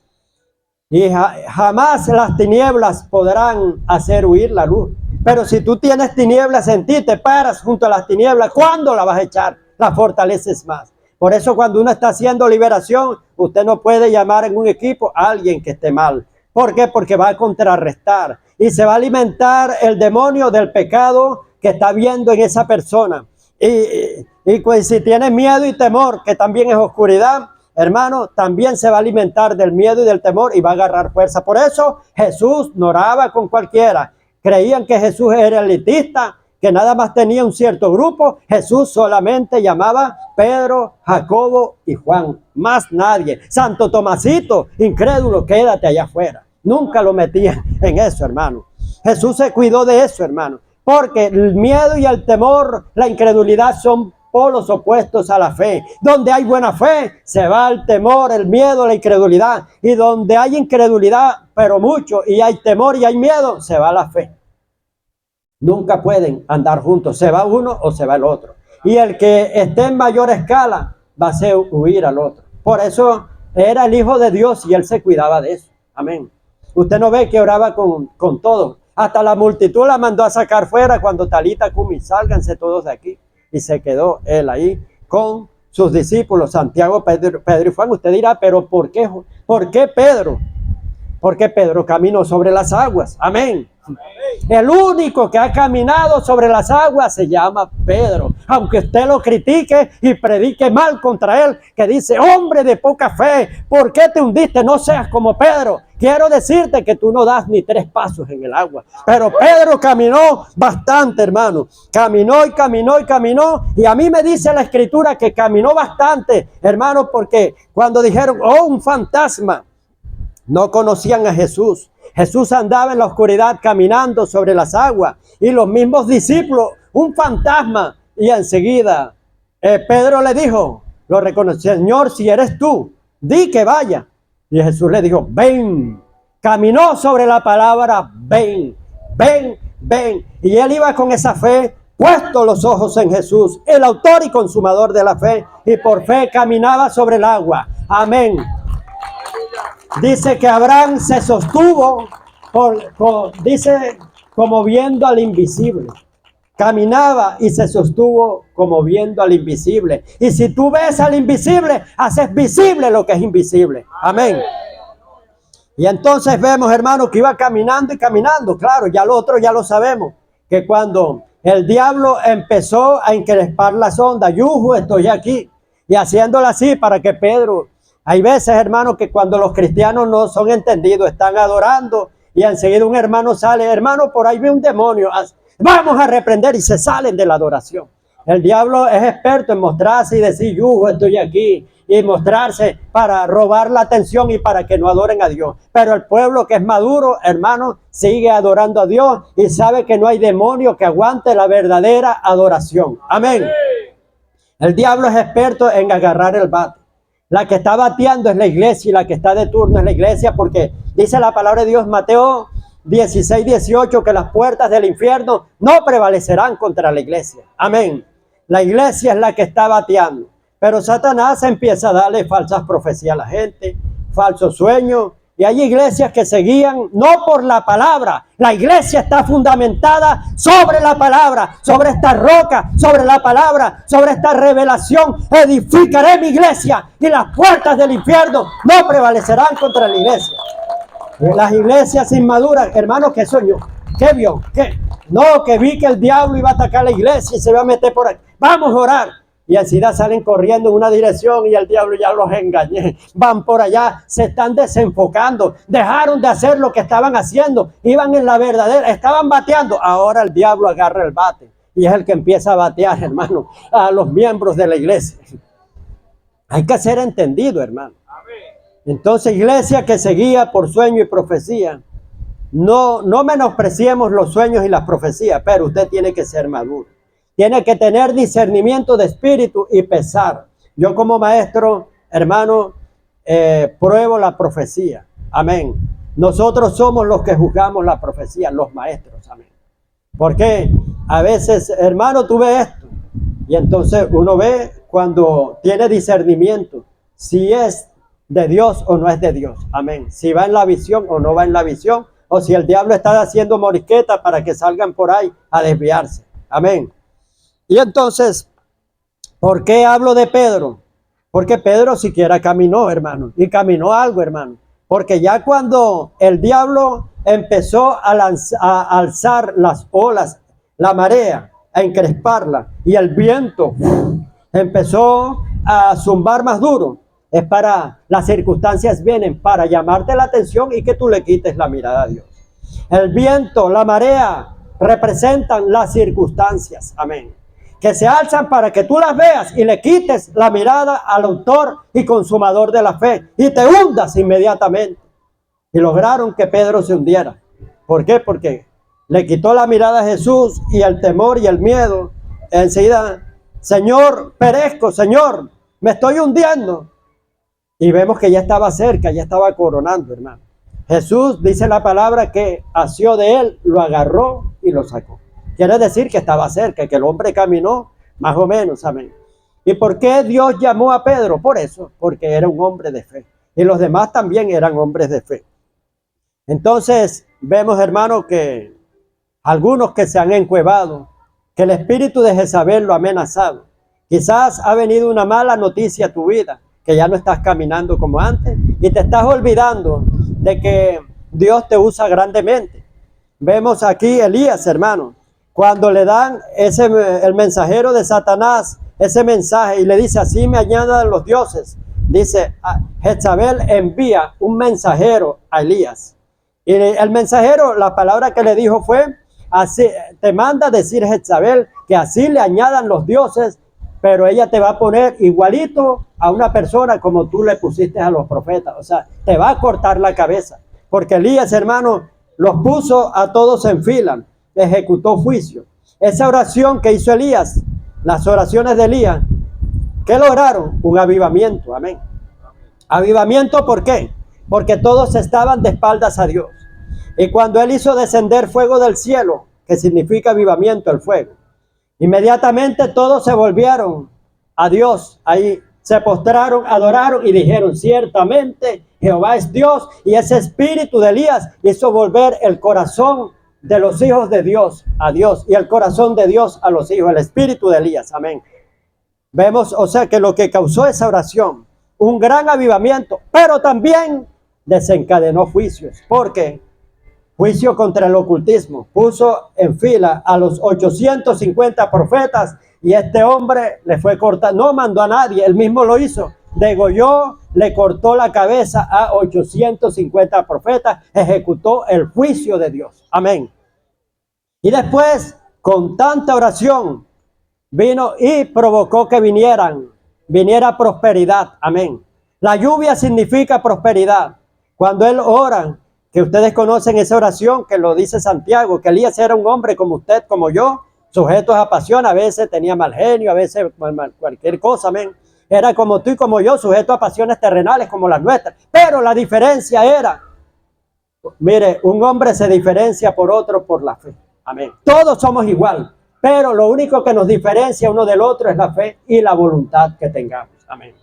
Y jamás las tinieblas podrán hacer huir la luz. Pero si tú tienes tinieblas en ti, te paras junto a las tinieblas. ¿Cuándo la vas a echar? La fortaleces más. Por eso cuando uno está haciendo liberación, usted no puede llamar en un equipo a alguien que esté mal. ¿Por qué? Porque va a contrarrestar y se va a alimentar el demonio del pecado que está viendo en esa persona. Y pues si tiene miedo y temor, que también es oscuridad, hermano, también se va a alimentar del miedo y del temor y va a agarrar fuerza. Por eso Jesús no oraba con cualquiera. Creían que Jesús era elitista, que nada más tenía un cierto grupo. Jesús solamente llamaba Pedro, Jacobo y Juan, más nadie. Santo Tomasito, incrédulo, quédate allá afuera. Nunca lo metía en eso, hermano. Jesús se cuidó de eso, hermano, porque el miedo y el temor, la incredulidad son polos opuestos a la fe. Donde hay buena fe, se va el temor, el miedo, la incredulidad. Y donde hay incredulidad, pero mucho, y hay temor y hay miedo, se va la fe. Nunca pueden andar juntos, se va uno o se va el otro. Y el que esté en mayor escala va a hacer huir al otro. Por eso era el Hijo de Dios y él se cuidaba de eso. Amén. Usted no ve que oraba con todo. Hasta la multitud la mandó a sacar fuera cuando Talita Cumi, sálganse todos de aquí. Y se quedó él ahí con sus discípulos, Santiago, Pedro y Juan. Usted dirá, pero ¿por qué Pedro? Porque Pedro caminó sobre las aguas. Amén. El único que ha caminado sobre las aguas se llama Pedro. Aunque usted lo critique y predique mal contra él, que dice, hombre de poca fe, ¿por qué te hundiste? No seas como Pedro. quiero decirte que tú no das ni 3 pasos en el agua. Pero Pedro caminó bastante, hermano. Caminó y caminó y caminó. Y a mí me dice la escritura que caminó bastante, hermano, porque cuando dijeron, oh, un fantasma, no conocían a Jesús. Jesús andaba en la oscuridad caminando sobre las aguas. Y los mismos discípulos, un fantasma. Y enseguida Pedro le dijo, lo reconoció, Señor, si eres tú, di que vaya. Y Jesús le dijo, ven. Caminó sobre la palabra, ven, ven, ven. Y él iba con esa fe, puesto los ojos en Jesús, el autor y consumador de la fe. Y por fe caminaba sobre el agua. Amén. Dice que Abraham se sostuvo, dice, como viendo al invisible. Caminaba y se sostuvo como viendo al invisible. Y si tú ves al invisible, haces visible lo que es invisible. Amén. Y entonces vemos, hermanos, que iba caminando y caminando. Claro, ya lo otro ya lo sabemos. Que cuando el diablo empezó a encrespar la sonda, yujo, estoy aquí. Y haciéndola así para que Pedro... Hay veces, hermanos, que cuando los cristianos no son entendidos, están adorando y enseguida un hermano sale, hermano, por ahí ve un demonio, vamos a reprender, y se salen de la adoración. El diablo es experto en mostrarse y decir, yo estoy aquí, y mostrarse para robar la atención y para que no adoren a Dios. Pero el pueblo que es maduro, hermano, sigue adorando a Dios y sabe que no hay demonio que aguante la verdadera adoración. Amén. El diablo es experto en agarrar el bate. La que está bateando es la iglesia y la que está de turno es la iglesia, porque dice la palabra de Dios, Mateo 16, 18, que las puertas del infierno no prevalecerán contra la iglesia. Amén. La iglesia es la que está bateando. Pero Satanás empieza a darle falsas profecías a la gente, falsos sueños. Y hay iglesias que se guían no por la palabra. La iglesia está fundamentada sobre la palabra, sobre esta roca, sobre la palabra, sobre esta revelación. Edificaré mi iglesia y las puertas del infierno no prevalecerán contra la iglesia. Las iglesias inmaduras, hermanos, ¿qué soñó? ¿Qué vio? ¿Qué? No, que vi que el diablo iba a atacar la iglesia y se iba a meter por ahí. Vamos a orar. Y enseguida salen corriendo en una dirección y el diablo ya los engañé. Van por allá, se están desenfocando. Dejaron de hacer lo que estaban haciendo. Iban en la verdadera, estaban bateando. Ahora el diablo agarra el bate. Y es el que empieza a batear, hermano, a los miembros de la iglesia. Hay que ser entendido, hermano. Entonces, iglesia que se guía por sueño y profecía. No menospreciemos los sueños y las profecías, pero usted tiene que ser maduro. Tiene que tener discernimiento de espíritu y pesar. Yo como maestro, hermano, pruebo la profecía. Amén. Nosotros somos los que juzgamos la profecía, los maestros. Amén. Porque a veces, hermano, tú ves esto. Y entonces uno ve cuando tiene discernimiento si es de Dios o no es de Dios. Amén. Si va en la visión o no va en la visión. O si el diablo está haciendo morisqueta para que salgan por ahí a desviarse. Amén. Y entonces, ¿por qué hablo de Pedro? Porque Pedro siquiera caminó, hermano, y caminó algo, hermano. Porque ya cuando el diablo empezó a alzar las olas, la marea, a encresparla, y el viento empezó a zumbar más duro, es para, las circunstancias vienen para llamarte la atención y que tú le quites la mirada a Dios. El viento, la marea, representan las circunstancias, amén, que se alzan para que tú las veas y le quites la mirada al autor y consumador de la fe y te hundas inmediatamente. Y lograron que Pedro se hundiera. ¿Por qué? Porque le quitó la mirada a Jesús y el temor y el miedo. Enseguida, Señor, perezco, Señor, me estoy hundiendo. Y vemos que ya estaba cerca, ya estaba coronando, hermano. Jesús, dice la palabra, que asió de él, lo agarró y lo sacó. Quiere decir que estaba cerca, que el hombre caminó más o menos, amén. ¿Y por qué Dios llamó a Pedro? Por eso, porque era un hombre de fe. Y los demás también eran hombres de fe. Entonces, vemos, hermano, que algunos que se han encuevado, que el espíritu de Jezabel lo ha amenazado. Quizás ha venido una mala noticia a tu vida, que ya no estás caminando como antes y te estás olvidando de que Dios te usa grandemente. Vemos aquí Elías, hermano, cuando le dan el mensajero de Satanás, ese mensaje, y le dice, así me añadan los dioses dice, Jezabel envía un mensajero a Elías. Y el mensajero, la palabra que le dijo fue, así, te manda decir Jezabel que así le añadan los dioses, pero ella te va a poner igualito a una persona como tú le pusiste a los profetas. O sea, te va a cortar la cabeza. Porque Elías, hermano, los puso a todos en fila, ejecutó juicio. Esa oración que hizo Elías, las oraciones de Elías, ¿qué lograron? Un avivamiento, amén. Avivamiento, ¿por qué? Porque todos estaban de espaldas a Dios. Y cuando él hizo descender fuego del cielo, que significa avivamiento, el fuego, inmediatamente todos se volvieron a Dios. Ahí se postraron, adoraron y dijeron, ciertamente Jehová es Dios. Y ese espíritu de Elías hizo volver el corazón de los hijos de Dios a Dios y el corazón de Dios a los hijos, el espíritu de Elías, amén. Vemos, o sea, que lo que causó esa oración, un gran avivamiento, pero también desencadenó juicios. ¿Por qué? Juicio contra el ocultismo. Puso en fila a los 850 profetas y este hombre le fue cortado. No mandó a nadie, él mismo lo hizo. Degolló, le cortó la cabeza a 850 profetas, ejecutó el juicio de Dios. Amén. Y después, con tanta oración, vino y provocó que viniera prosperidad. Amén. La lluvia significa prosperidad. Cuando él ora, que ustedes conocen esa oración que lo dice Santiago, que Elías era un hombre como usted, como yo, sujetos a pasión, a veces tenía mal genio, a veces cualquier cosa, amén. Era como tú y como yo, sujeto a pasiones terrenales como las nuestras. Pero la diferencia era, mire, un hombre se diferencia por otro por la fe. Amén. Todos somos igual, pero lo único que nos diferencia uno del otro es la fe y la voluntad que tengamos. Amén.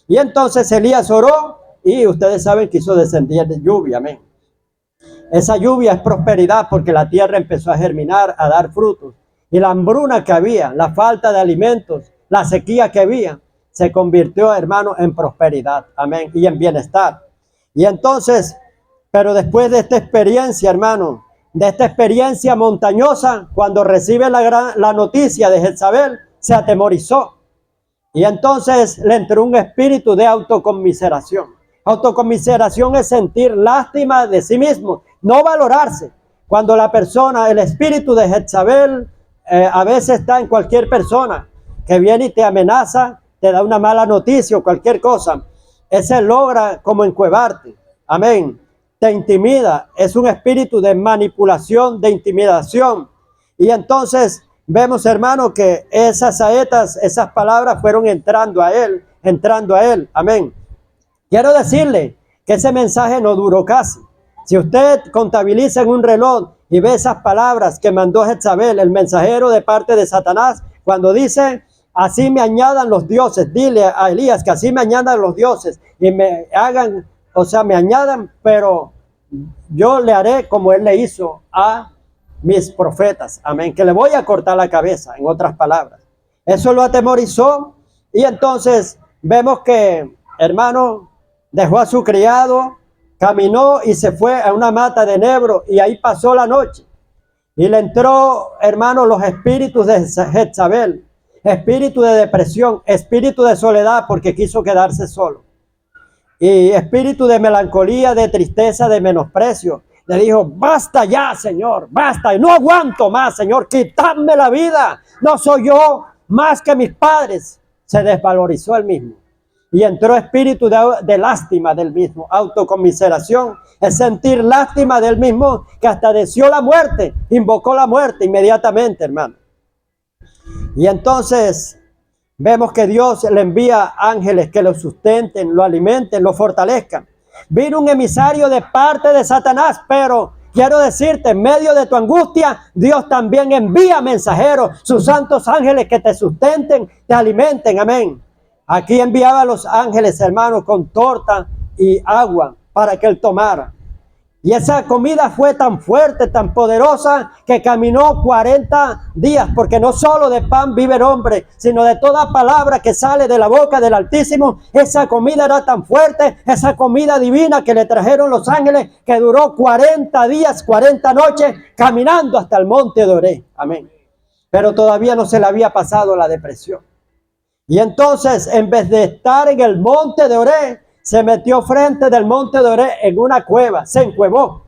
Y entonces Elías oró y ustedes saben que hizo descender de lluvia. Amén. Esa lluvia es prosperidad porque la tierra empezó a germinar, a dar frutos. Y la hambruna que había, la falta de alimentos, la sequía que había, se convirtió, hermano, en prosperidad. Amén. Y en bienestar. Y entonces, pero después de esta experiencia, hermano, de esta experiencia montañosa, cuando recibe la noticia de Jezabel, se atemorizó. Y entonces le entró un espíritu de autoconmiseración. Autoconmiseración es sentir lástima de sí mismo, no valorarse. Cuando la persona, el espíritu de Jezabel, a veces está en cualquier persona que viene y te amenaza, te da una mala noticia o cualquier cosa, ese logra como encuevarte. Amén. Te intimida, es un espíritu de manipulación, de intimidación. Y entonces vemos, hermano, que esas saetas, esas palabras fueron entrando a él. Amén. Quiero decirle que ese mensaje no duró casi. Si usted contabiliza en un reloj y ve esas palabras que mandó Jezabel, el mensajero de parte de Satanás, cuando dice, así me añadan los dioses, dile a Elías que así me añadan los dioses y me hagan, o sea, me añadan, pero yo le haré como él le hizo a mis profetas. Amén. Que le voy a cortar la cabeza, en otras palabras. Eso lo atemorizó y entonces vemos que, hermano, dejó a su criado, caminó y se fue a una mata de enebro y ahí pasó la noche. Y le entró, hermano, los espíritus de Jezabel, espíritu de depresión, espíritu de soledad porque quiso quedarse solo. Y espíritu de melancolía, de tristeza, de menosprecio. Le dijo, basta ya, Señor, basta, no aguanto más, Señor, quitadme la vida. No soy yo más que mis padres. Se desvalorizó él mismo. Y entró espíritu de lástima del mismo, autoconmiseración, es sentir lástima del mismo que hasta deseó la muerte, invocó la muerte inmediatamente, hermano. Y entonces vemos que Dios le envía ángeles que lo sustenten, lo alimenten, lo fortalezcan. Vino un emisario de parte de Satanás, pero quiero decirte, en medio de tu angustia, Dios también envía mensajeros, sus santos ángeles que te sustenten, te alimenten, amén. Aquí enviaba a los ángeles, hermanos, con torta y agua para que él tomara. Y esa comida fue tan fuerte, tan poderosa, que caminó 40 días, porque no solo de pan vive el hombre, sino de toda palabra que sale de la boca del Altísimo. Esa comida era tan fuerte, esa comida divina que le trajeron los ángeles, que duró 40 días, 40 noches, caminando hasta el monte de Oré. Amén. Pero todavía no se le había pasado la depresión. Y entonces, en vez de estar en el monte de Oreb, se metió frente del monte de Oreb en una cueva, se encuevó.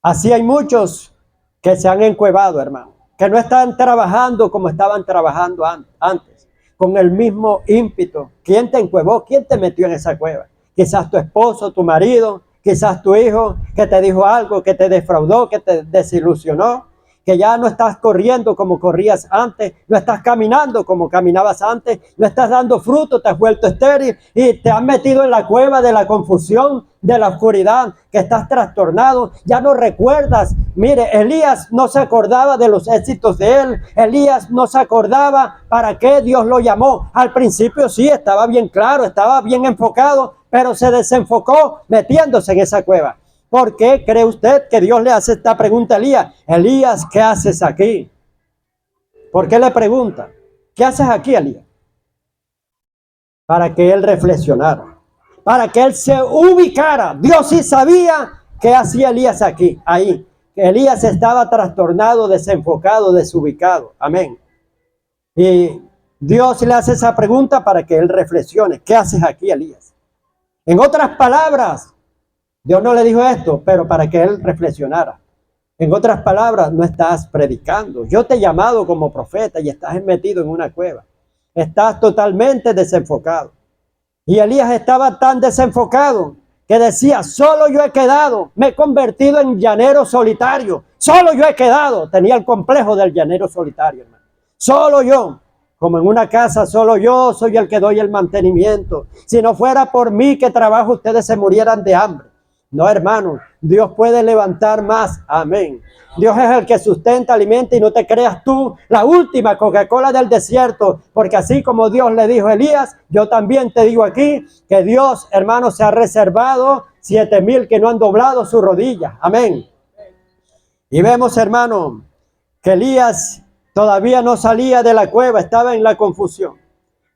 Así hay muchos que se han encuevado, hermano, que no están trabajando como estaban trabajando antes, con el mismo ímpetu. ¿Quién te encuevó? ¿Quién te metió en esa cueva? Quizás tu esposo, tu marido, quizás tu hijo, que te dijo algo, que te defraudó, que te desilusionó, que ya no estás corriendo como corrías antes, no estás caminando como caminabas antes, no estás dando fruto, te has vuelto estéril y te has metido en la cueva de la confusión, de la oscuridad, que estás trastornado, ya no recuerdas. Mire, Elías no se acordaba de los éxitos de él, Elías no se acordaba para qué Dios lo llamó. Al principio sí, estaba bien claro, estaba bien enfocado, pero se desenfocó metiéndose en esa cueva. ¿Por qué cree usted que Dios le hace esta pregunta a Elías? Elías, ¿qué haces aquí? ¿Por qué le pregunta? ¿Qué haces aquí, Elías? Para que él reflexionara, para que él se ubicara. Dios sí sabía qué hacía Elías aquí, ahí. Que Elías estaba trastornado, desenfocado, desubicado. Amén. Y Dios le hace esa pregunta para que él reflexione. ¿Qué haces aquí, Elías? En otras palabras, Dios no le dijo esto, pero para que él reflexionara. En otras palabras, no estás predicando. Yo te he llamado como profeta y estás metido en una cueva. Estás totalmente desenfocado. Y Elías estaba tan desenfocado que decía, solo yo he quedado, me he convertido en llanero solitario. Solo yo he quedado. Tenía el complejo del llanero solitario, hermano. Solo yo. Como en una casa, solo yo soy el que doy el mantenimiento. Si no fuera por mí que trabajo, ustedes se murieran de hambre. No, hermano, Dios puede levantar más. Amén. Dios es el que sustenta, alimenta y no te creas tú la última Coca-Cola del desierto. Porque así como Dios le dijo a Elías, yo también te digo aquí que Dios, hermano, se ha reservado 7,000 que no han doblado su rodilla. Amén. Y vemos, hermano, que Elías todavía no salía de la cueva, estaba en la confusión.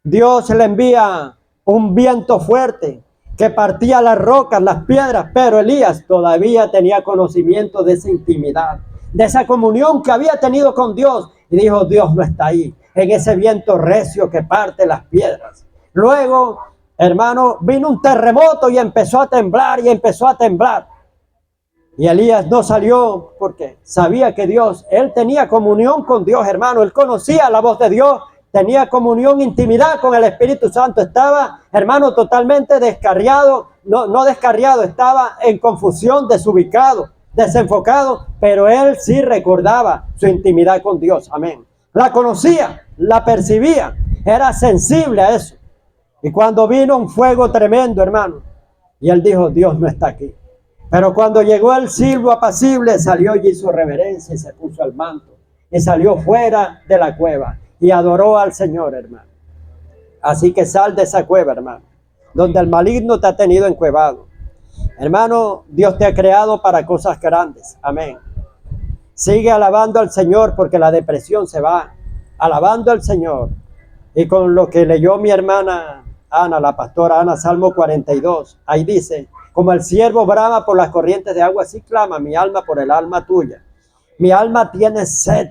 Dios le envía un viento fuerte que partía las rocas, las piedras, pero Elías todavía tenía conocimiento de esa intimidad, de esa comunión que había tenido con Dios. Y dijo, Dios no está ahí, en ese viento recio que parte las piedras. Luego, hermano, vino un terremoto y empezó a temblar y empezó a temblar. Y Elías no salió porque sabía que Dios, él tenía comunión con Dios, hermano, él conocía la voz de Dios. Tenía comunión, intimidad con el Espíritu Santo. Estaba, hermano, totalmente descarriado. No descarriado, estaba en confusión, desubicado, desenfocado. Pero él sí recordaba su intimidad con Dios. Amén. La conocía, la percibía. Era sensible a eso. Y cuando vino un fuego tremendo, hermano, y él dijo, Dios no está aquí. Pero cuando llegó el silbo apacible, salió y hizo reverencia y se puso el manto. Y salió fuera de la cueva. Y adoró al Señor, hermano. Así que sal de esa cueva, hermano, donde el maligno te ha tenido encuevado. Hermano, Dios te ha creado para cosas grandes. Amén. Sigue alabando al Señor porque la depresión se va. Alabando al Señor. Y con lo que leyó mi hermana Ana, la pastora Ana, Salmo 42. Ahí dice, como el ciervo brama por las corrientes de agua, así clama mi alma por el alma tuya. Mi alma tiene sed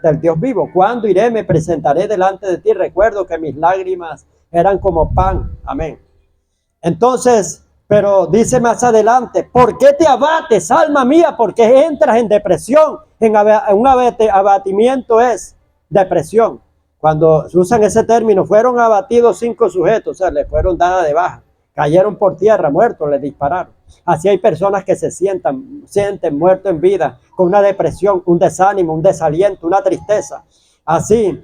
del Dios vivo. ¿Cuándo iré? Me presentaré delante de ti. Recuerdo que mis lágrimas eran como pan. Amén. Entonces, pero dice más adelante, ¿por qué te abates, alma mía? ¿Por qué entras en depresión? Un abatimiento es depresión. Cuando usan ese término, fueron abatidos 5 sujetos, o sea, le fueron dadas de baja. Cayeron por tierra, muertos, les dispararon. Así hay personas que se sienten muertos en vida, con una depresión, un desánimo, un desaliento, una tristeza. Así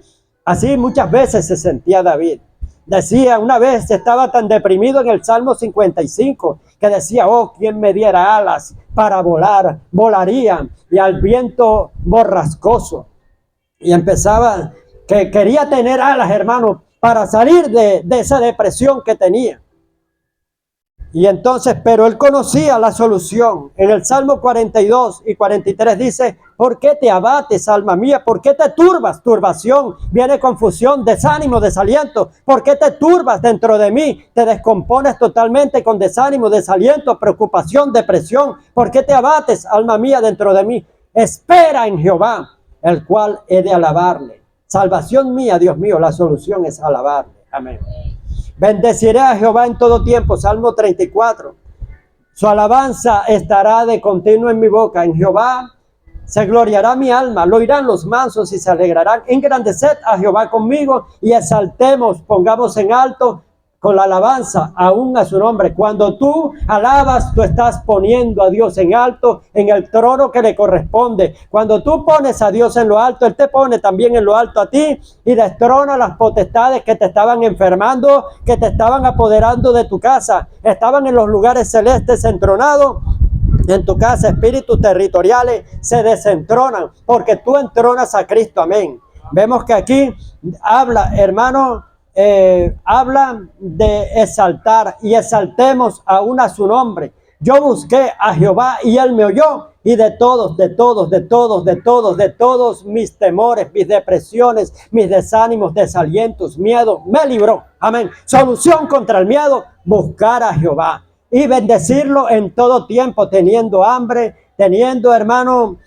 muchas veces se sentía David. Decía, una vez estaba tan deprimido en el Salmo 55, que decía, oh, ¿quién me diera alas para volar? Volaría, y al viento borrascoso. Y empezaba, que quería tener alas, hermano, para salir de esa depresión que tenía. Y entonces, pero él conocía la solución. En el Salmo 42 y 43 dice, ¿por qué te abates, alma mía? ¿Por qué te turbas? Turbación, viene confusión, desánimo, desaliento. ¿Por qué te turbas dentro de mí? Te descompones totalmente con desánimo, desaliento, preocupación, depresión. ¿Por qué te abates, alma mía, dentro de mí? Espera en Jehová, el cual he de alabarle. salvación mía, Dios mío, la solución es alabarle. Amén. Bendeciré a Jehová en todo tiempo, Salmo 34. Su alabanza estará de continuo en mi boca. En Jehová se gloriará mi alma, lo oirán los mansos y se alegrarán. Engrandeced a Jehová conmigo y exaltemos, pongamos en alto con la alabanza aún a su nombre. Cuando tú alabas, tú estás poniendo a Dios en alto, en el trono que le corresponde. Cuando tú pones a Dios en lo alto, Él te pone también en lo alto a ti y destrona las potestades que te estaban enfermando, que te estaban apoderando de tu casa. Estaban en los lugares celestes entronados. En tu casa, espíritus territoriales se desentronan porque tú entronas a Cristo. Amén. Vemos que aquí habla, hermano, habla de exaltar y exaltemos aún a su nombre. Yo busqué a Jehová y Él me oyó y de todos mis temores, mis depresiones, mis desánimos, desalientos, miedo, me libró. Amén. Solución contra el miedo, buscar a Jehová y bendecirlo en todo tiempo, teniendo hambre, teniendo, hermano,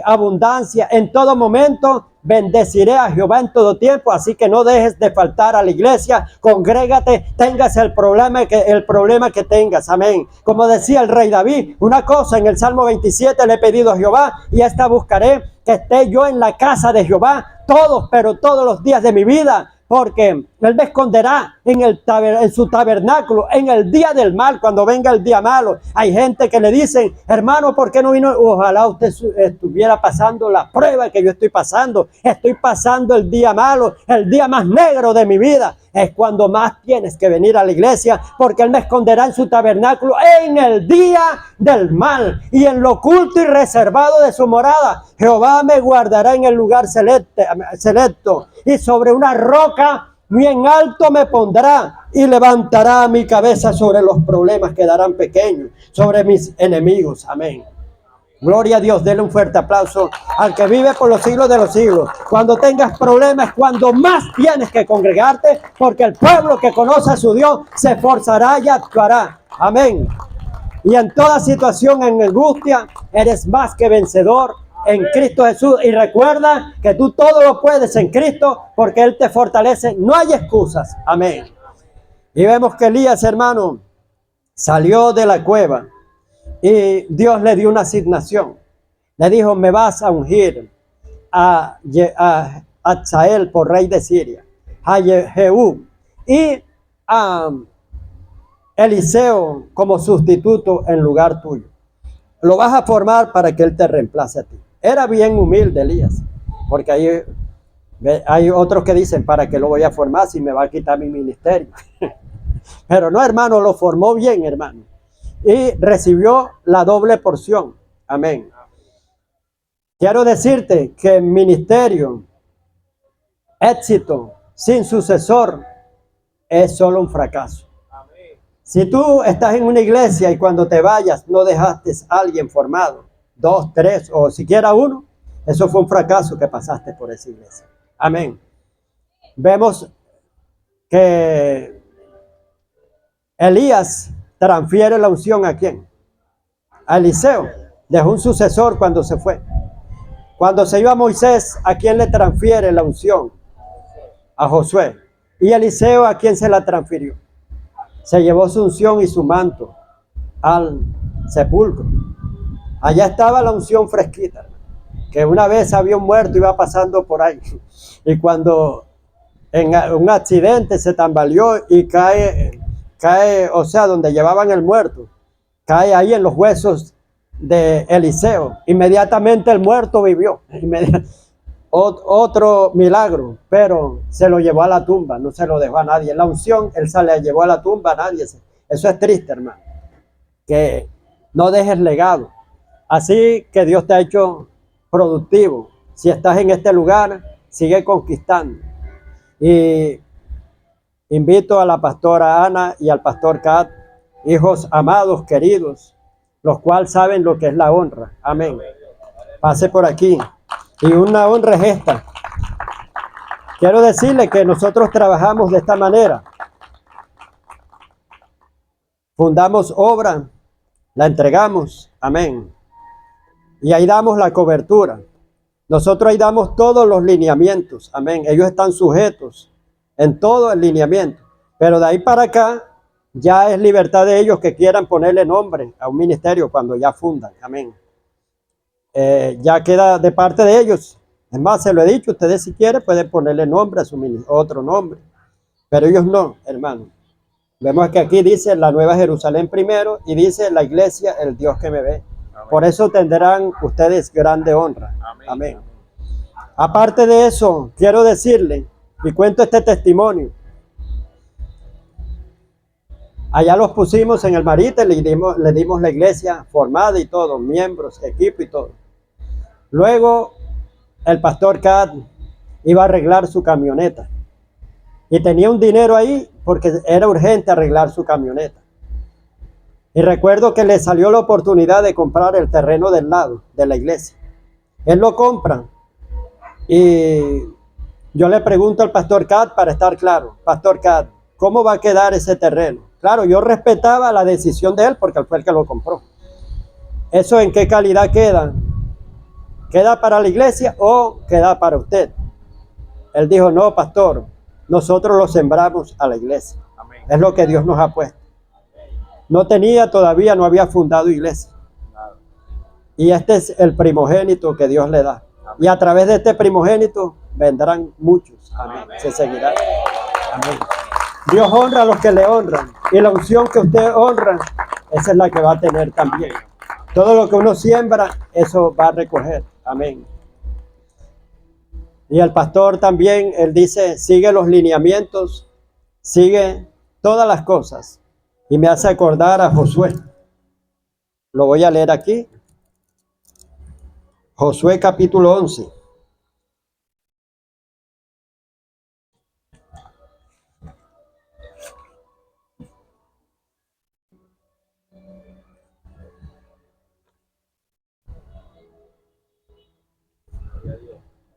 abundancia, en todo momento. Bendeciré a Jehová en todo tiempo, así que no dejes de faltar a la iglesia, congrégate, tengas el problema que tengas, amén. Como decía el rey David, una cosa en el Salmo 27 le he pedido a Jehová y esta buscaré, que esté yo en la casa de Jehová todos los días de mi vida, porque Él me esconderá en su tabernáculo en el día del mal, cuando venga el día malo. Hay gente que le dicen, hermano, ¿por qué no vino? Ojalá usted estuviera pasando la prueba que yo estoy pasando. Estoy pasando el día malo, el día más negro de mi vida. Es cuando más tienes que venir a la iglesia, porque Él me esconderá en su tabernáculo en el día del mal y en lo oculto y reservado de su morada. Jehová me guardará en el lugar selecto y sobre una roca bien alto me pondrá y levantará mi cabeza sobre los problemas, quedarán pequeños, sobre mis enemigos. Amén. Gloria a Dios, denle un fuerte aplauso al que vive por los siglos de los siglos. Cuando tengas problemas, cuando más tienes que congregarte, porque el pueblo que conoce a su Dios se esforzará y actuará. Amén. Y en toda situación, en angustia, eres más que vencedor en Cristo Jesús. Y recuerda que tú todo lo puedes en Cristo, porque Él te fortalece. No hay excusas. Amén. Y vemos que Elías, hermano, salió de la cueva. Y Dios le dio una asignación. Le dijo, me vas a ungir a Hazael por rey de Siria, a Jehú y a Eliseo como sustituto en lugar tuyo. Lo vas a formar para que él te reemplace a ti. Era bien humilde Elías, porque hay otros que dicen, ¿para qué lo voy a formar si me va a quitar mi ministerio? Pero no, hermano, lo formó bien, hermano. Y recibió la doble porción. Amén. Quiero decirte que el ministerio, éxito sin sucesor, es solo un fracaso. Si tú estás en una iglesia y cuando te vayas no dejaste a alguien formado, 2, 3 o siquiera uno, eso fue un fracaso que pasaste por esa iglesia. Amén. Vemos que Elías transfiere la unción ¿a quién? A Eliseo. Dejó un sucesor cuando se fue. Cuando se iba Moisés, ¿a quién le transfiere la unción? A Josué. ¿Y Eliseo a quién se la transfirió? Se llevó su unción y su manto al sepulcro. Allá estaba la unción fresquita, que una vez había un muerto, iba pasando por ahí. Y cuando en un accidente se tambaleó y cae, o sea, donde llevaban el muerto, cae ahí en los huesos de Eliseo. Inmediatamente el muerto vivió. Otro milagro, pero se lo llevó a la tumba, no se lo dejó a nadie. La unción, él se la llevó a la tumba a nadie. Eso es triste, hermano, que no dejes legado. Así que Dios te ha hecho productivo. Si estás en este lugar, sigue conquistando. Y invito a la pastora Ana y al pastor Kat, hijos amados, queridos, los cuales saben lo que es la honra. Amén. Pase por aquí. Y una honra es esta. Quiero decirle que nosotros trabajamos de esta manera. Fundamos obra, la entregamos. Amén. Y ahí damos la cobertura. Nosotros ahí damos todos los lineamientos, amén. Ellos están sujetos en todo el lineamiento, pero de ahí para acá ya es libertad de ellos que quieran ponerle nombre a un ministerio cuando ya fundan, amén. Ya queda de parte de ellos. Es más, se lo he dicho, ustedes si quieren pueden ponerle nombre a su ministerio, otro nombre, pero ellos no, hermano. Vemos que aquí dice la Nueva Jerusalén primero y dice la iglesia, el Dios que me ve. Amén. Por eso tendrán ustedes grande honra. Amén. Amén. Aparte de eso, quiero decirle, y cuento este testimonio. Allá los pusimos en el Marite, le dimos la iglesia formada y todo, miembros, equipo y todo. Luego, el pastor Cat iba a arreglar su camioneta. Y tenía un dinero ahí porque era urgente arreglar su camioneta. Y recuerdo que le salió la oportunidad de comprar el terreno del lado de la iglesia. Él lo compra. Y yo le pregunto al pastor Cat para estar claro. Pastor Cat, ¿cómo va a quedar ese terreno? Claro, yo respetaba la decisión de él porque él fue el que lo compró. ¿Eso en qué calidad queda? ¿Queda para la iglesia o queda para usted? Él dijo, no, pastor, nosotros lo sembramos a la iglesia. Amén. Es lo que Dios nos ha puesto. No no había fundado iglesia. Y este es el primogénito que Dios le da. Amén. Y a través de este primogénito vendrán muchos. Amén. Amén. Se seguirá. Amén. Dios honra a los que le honran. Y la unción que usted honra, esa es la que va a tener también. Todo lo que uno siembra, eso va a recoger. Amén. Y el pastor también, él dice, sigue los lineamientos, sigue todas las cosas. Y me hace acordar a Josué. Lo voy a leer aquí. Josué capítulo 11.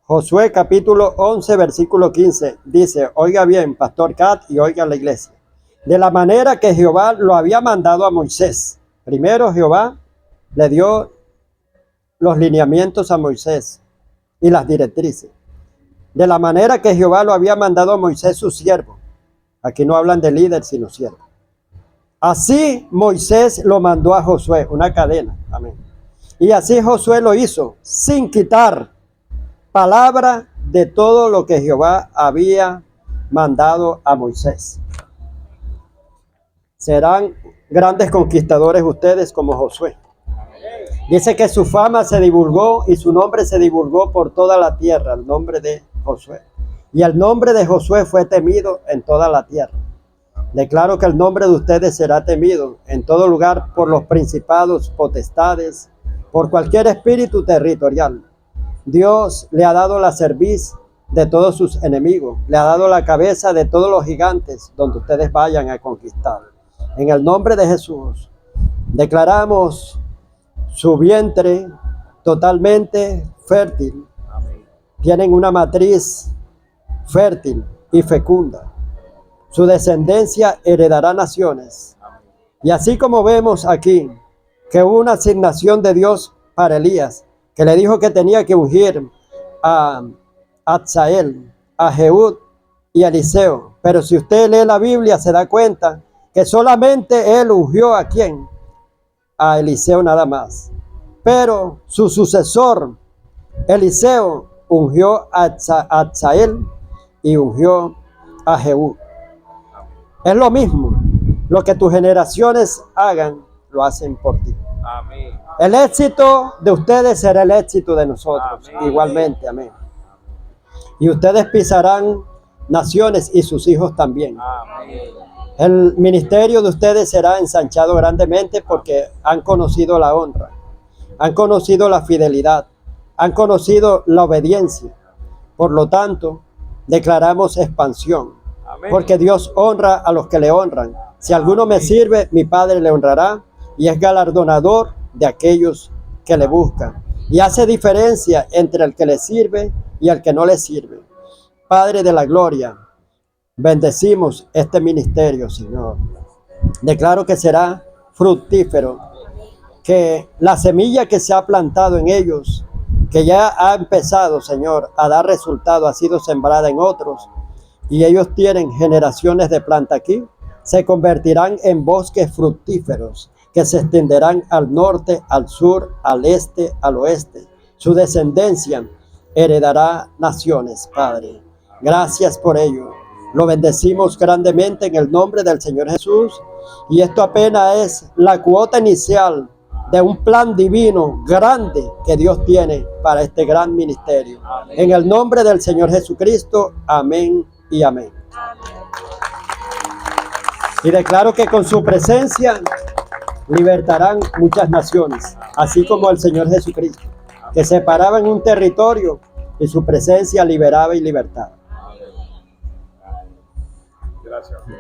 Josué capítulo 11, versículo 15, dice, oiga bien, pastor Cat, y oiga la iglesia. De la manera que Jehová lo había mandado a Moisés. Primero Jehová le dio los lineamientos a Moisés y las directrices. De la manera que Jehová lo había mandado a Moisés su siervo. Aquí no hablan de líder, sino siervo. Así Moisés lo mandó a Josué, una cadena. Amén. Y así Josué lo hizo, sin quitar palabra de todo lo que Jehová había mandado a Moisés. Serán grandes conquistadores ustedes como Josué. Dice que su fama se divulgó y su nombre se divulgó por toda la tierra, el nombre de Josué. Y el nombre de Josué fue temido en toda la tierra. Declaro que el nombre de ustedes será temido en todo lugar por los principados, potestades, por cualquier espíritu territorial. Dios le ha dado la cerviz de todos sus enemigos, le ha dado la cabeza de todos los gigantes donde ustedes vayan a conquistar. En el nombre de Jesús, declaramos su vientre totalmente fértil. Tienen una matriz fértil y fecunda. Su descendencia heredará naciones. Y así como vemos aquí que hubo una asignación de Dios para Elías, que le dijo que tenía que ungir a Hazael, a Jehud y a Eliseo. Pero si usted lee la Biblia se da cuenta que solamente él ungió a ¿quién? A Eliseo nada más. Pero su sucesor, Eliseo, ungió a Hazael y ungió a Jehud. Es lo mismo. Lo que tus generaciones hagan, lo hacen por ti. Amén. El éxito de ustedes será el éxito de nosotros. Amén. Igualmente, amén. Y ustedes pisarán naciones y sus hijos también. Amén. El ministerio de ustedes será ensanchado grandemente porque han conocido la honra, han conocido la fidelidad, han conocido la obediencia. Por lo tanto, declaramos expansión. Amén. Porque Dios honra a los que le honran. Si alguno me sirve, mi Padre le honrará y es galardonador de aquellos que le buscan. Y hace diferencia entre el que le sirve y el que no le sirve. Padre de la gloria, bendecimos este ministerio, Señor. Declaro que será fructífero, que la semilla que se ha plantado en ellos que ya ha empezado, Señor, a dar resultado, ha sido sembrada en otros, y ellos tienen generaciones de planta aquí, se convertirán en bosques fructíferos que se extenderán al norte, al sur, al este, al oeste. Su descendencia heredará naciones, Padre. Gracias por ello. Lo bendecimos grandemente en el nombre del Señor Jesús. Y esto apenas es la cuota inicial de un plan divino grande que Dios tiene para este gran ministerio. En el nombre del Señor Jesucristo, amén y amén. Y declaro que con su presencia libertarán muchas naciones, así como el Señor Jesucristo, que se paraba en un territorio y su presencia liberaba y libertaba. Gracias.